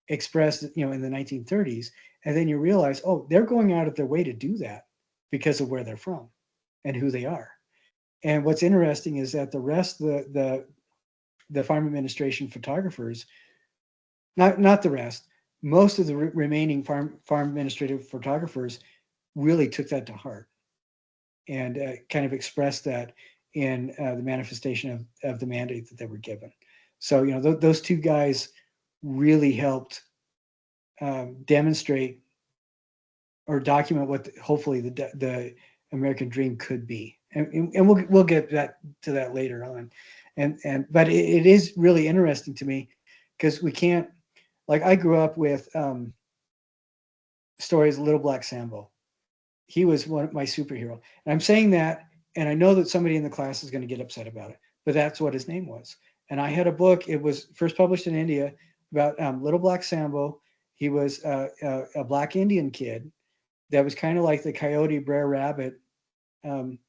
S2: expressed, in the 1930s. And then you realize, oh, they're going out of their way to do that because of where they're from and who they are. And what's interesting is that the rest of the farm administration photographers, not the rest, most of the remaining farm administrative photographers really took that to heart and kind of expressed that in the manifestation of the mandate that they were given. So, those two guys really helped demonstrate or document what hopefully the American dream could be, and we'll get to that later on, but it is really interesting to me because we can't, like, I grew up with stories of Little Black Sambo. He was one of my superhero, and I'm saying that, and I know that somebody in the class is going to get upset about it, but that's what his name was. And I had a book. It was first published in India about Little Black Sambo. He was a black Indian kid that was kind of like the Coyote, Brer Rabbit, um,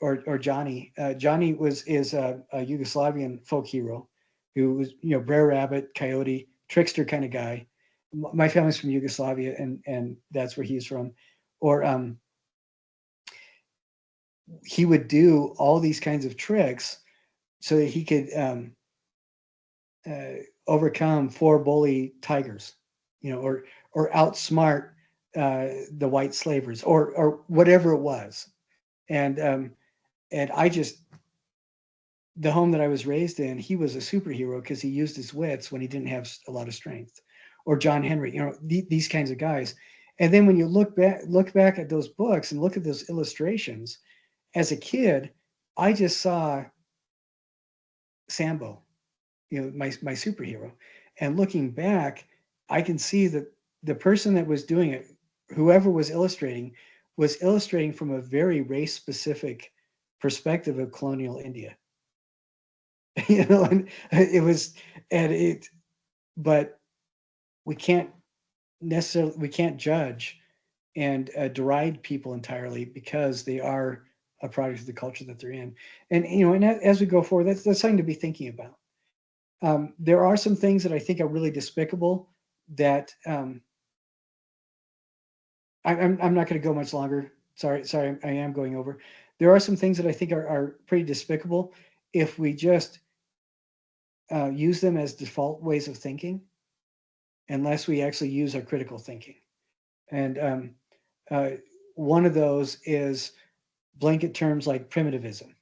S2: or Johnny. Johnny is a Yugoslavian folk hero who was, Brer Rabbit, Coyote, trickster kind of guy. My family's from Yugoslavia, and that's where he's from. Or he would do all these kinds of tricks so that he could overcome four bully tigers, or outsmart the white slavers, or whatever it was. And I just, the home that I was raised in, he was a superhero because he used his wits when he didn't have a lot of strength. Or John Henry, these kinds of guys. And then when you look back at those books and look at those illustrations, as a kid, I just saw Sambo, my superhero. And looking back, I can see that the person that was doing it, whoever was illustrating from a very race specific perspective of colonial India. And it was, but we can't judge and deride people entirely because they are a product of the culture that they're in. And as we go forward, that's something to be thinking about. There are some things that I think are really despicable that I'm not going to go much longer. Sorry, I am going over. There are some things that I think are pretty despicable if we just use them as default ways of thinking, unless we actually use our critical thinking. And one of those is blanket terms like primitivism.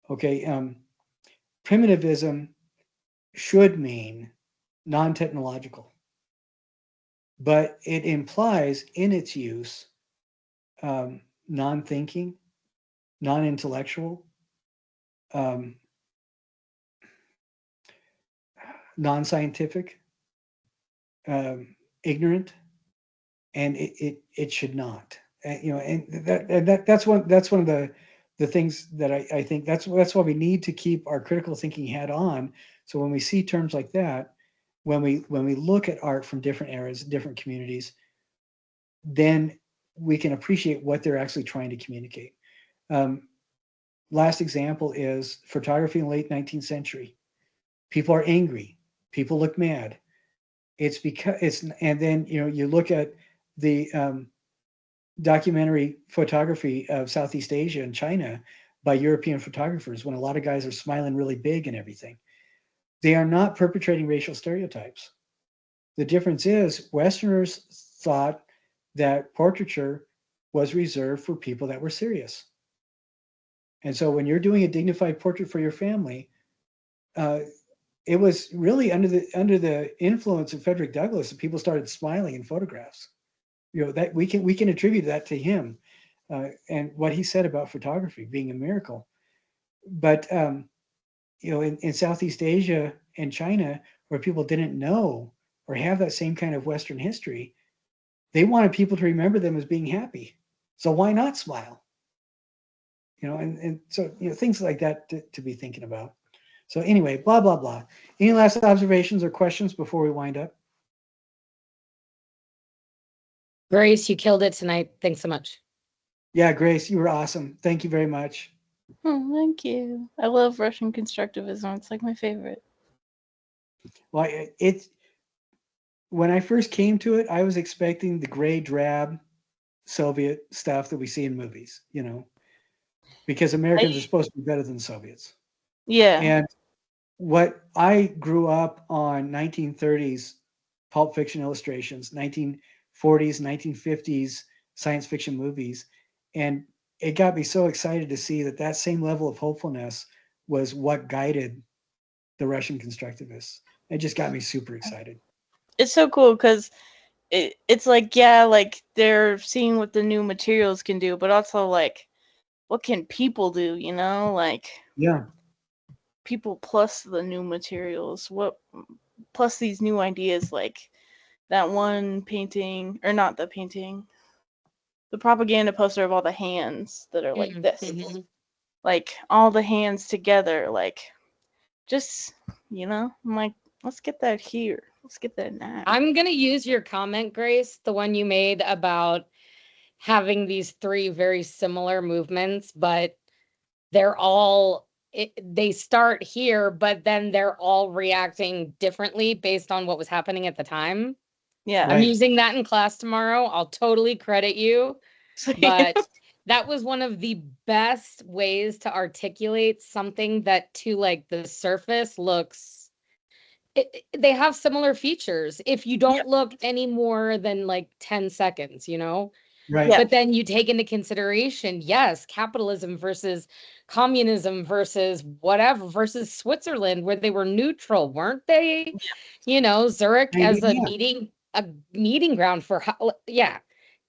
S2: Okay, primitivism should mean non-technological, but it implies in its use non-thinking, non-intellectual, non-scientific, ignorant, and it should not. And that's one of the things that I think that's why we need to keep our critical thinking hat on. So when we see terms like that, when we look at art from different eras, different communities, then we can appreciate what they're actually trying to communicate. Last example is photography in the late 19th century. People are angry. People look mad. It's because and then you look at the documentary photography of Southeast Asia and China by European photographers when a lot of guys are smiling really big and everything. They are not perpetrating racial stereotypes. The difference is Westerners thought that portraiture was reserved for people that were serious. And so when you're doing a dignified portrait for your family, it was really under the influence of Frederick Douglass that people started smiling in photographs. That we can attribute that to him and what he said about photography being a miracle. But in Southeast Asia and China, where people didn't know or have that same kind of Western history, they wanted people to remember them as being happy. So why not smile? And so things like that to be thinking about. So anyway, blah blah blah. Any last observations or questions before we wind up?
S1: Grace, you killed it tonight. Thanks so much.
S2: Yeah, Grace, you were awesome. Thank you very much.
S3: Oh, thank you. I love Russian constructivism. It's like my favorite.
S2: Well, it's when I first came to it, I was expecting the gray drab Soviet stuff that we see in movies, because Americans are supposed to be better than the Soviets.
S3: Yeah.
S2: And what I grew up on 1930s pulp fiction illustrations, 1940s, 1950s science fiction movies, and it got me so excited to see that same level of hopefulness was what guided the Russian constructivists. It just got me super excited.
S3: It's so cool because it's like, yeah, like they're seeing what the new materials can do, but also like what can people do, like
S2: Yeah.
S3: people plus the new materials, what plus these new ideas, like that one painting, or not the painting, the propaganda poster of all the hands that are like this.
S1: Mm-hmm.
S3: Like all the hands together, like just, I'm like, let's get that here. Let's get that now.
S1: I'm going to use your comment, Grace, the one you made about having these three very similar movements, but they're all, they start here, but then they're all reacting differently based on what was happening at the time.
S3: Yeah.
S1: I'm using that in class tomorrow. I'll totally credit you. But that was one of the best ways to articulate something that to like the surface looks, they have similar features if you don't look any more than like 10 seconds,
S2: Right.
S3: Yeah.
S1: But then you take into consideration, yes, capitalism versus communism versus whatever, versus Switzerland, where they were neutral, weren't they? Zurich as a meeting ground for, yeah,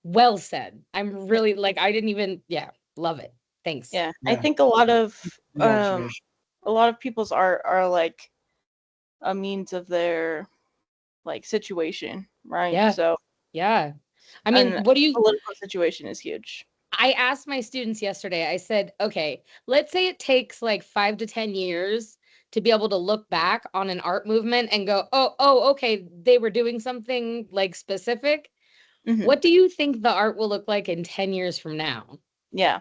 S1: well said. I'm really like, I didn't even, love it. Thanks.
S3: Yeah. I think a lot of people's art are like a means of their like situation, right?
S1: Yeah.
S3: So
S1: yeah. I mean, what do you
S3: political situation is huge.
S1: I asked my students yesterday, I said, okay, let's say it takes like 5 to 10 years to be able to look back on an art movement and go, oh, okay, they were doing something like specific.
S3: Mhm.
S1: What do you think the art will look like in 10 years from now?
S3: Yeah.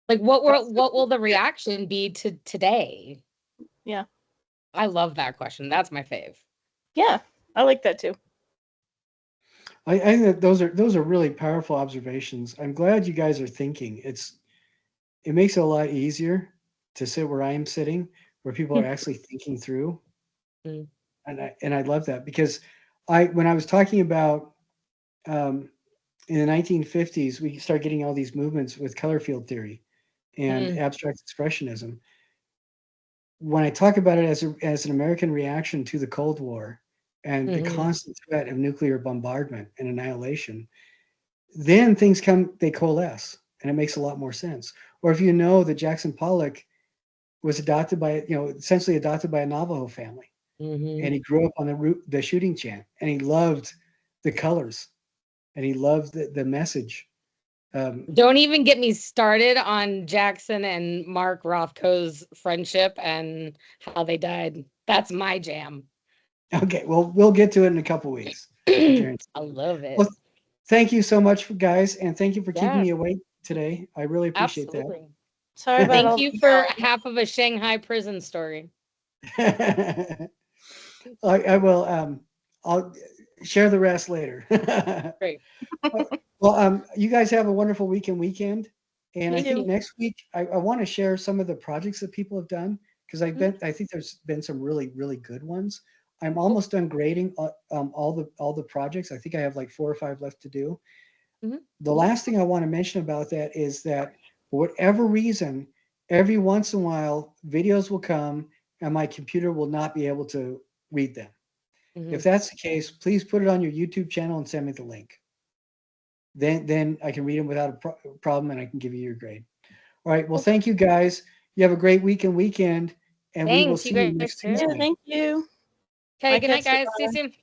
S1: Like what will the reaction be to today?
S3: Yeah.
S1: I love that question. That's my fave.
S3: Yeah. I like that too.
S2: I think that those are really powerful observations. I'm glad you guys are thinking. It makes it a lot easier to sit where I am sitting, where people are actually thinking through.
S1: Mm.
S2: And I love that because when I was talking about in the 1950s, we started getting all these movements with color field theory and abstract expressionism. When I talk about it as an American reaction to the Cold War and the constant threat of nuclear bombardment and annihilation, then they coalesce, and it makes a lot more sense. Or if you know that Jackson Pollock was essentially adopted by a Navajo family, and he grew up on the shooting chant, and he loved the colors, and he loved the message.
S1: Don't even get me started on Jackson and Mark Rothko's friendship and how they died. That's my jam.
S2: Okay, well, we'll get to it in a couple weeks.
S1: I love it.
S2: Well, thank you so much, guys, and thank you for keeping me awake today. I really appreciate
S1: Absolutely.
S3: Sorry about
S1: Thank you for half of a Shanghai prison story.
S2: that. I will. I'll share the rest later.
S1: Great.
S2: Well, you guys have a wonderful weekend. And
S3: You
S2: I think
S3: too.
S2: next week I want to share some of the projects that people have done because I think there's been some really, really good ones. I'm almost done grading all the projects. I think I have like 4 or 5 left to do. The last thing I want to mention about that is that for whatever reason, every once in a while, videos will come and my computer will not be able to read them. If that's the case, please put it on your YouTube channel and send me the link. Then I can read them without a problem and I can give you your grade. All right. Well, thank you guys. You have a great weekend, and we will
S1: Thanks,
S2: see
S1: you
S2: you
S1: guys
S2: next
S1: too.
S2: Tuesday.
S3: Yeah, thank you.
S1: Okay,
S3: Bye,
S1: good night,
S3: Kids.
S1: guys. See you soon.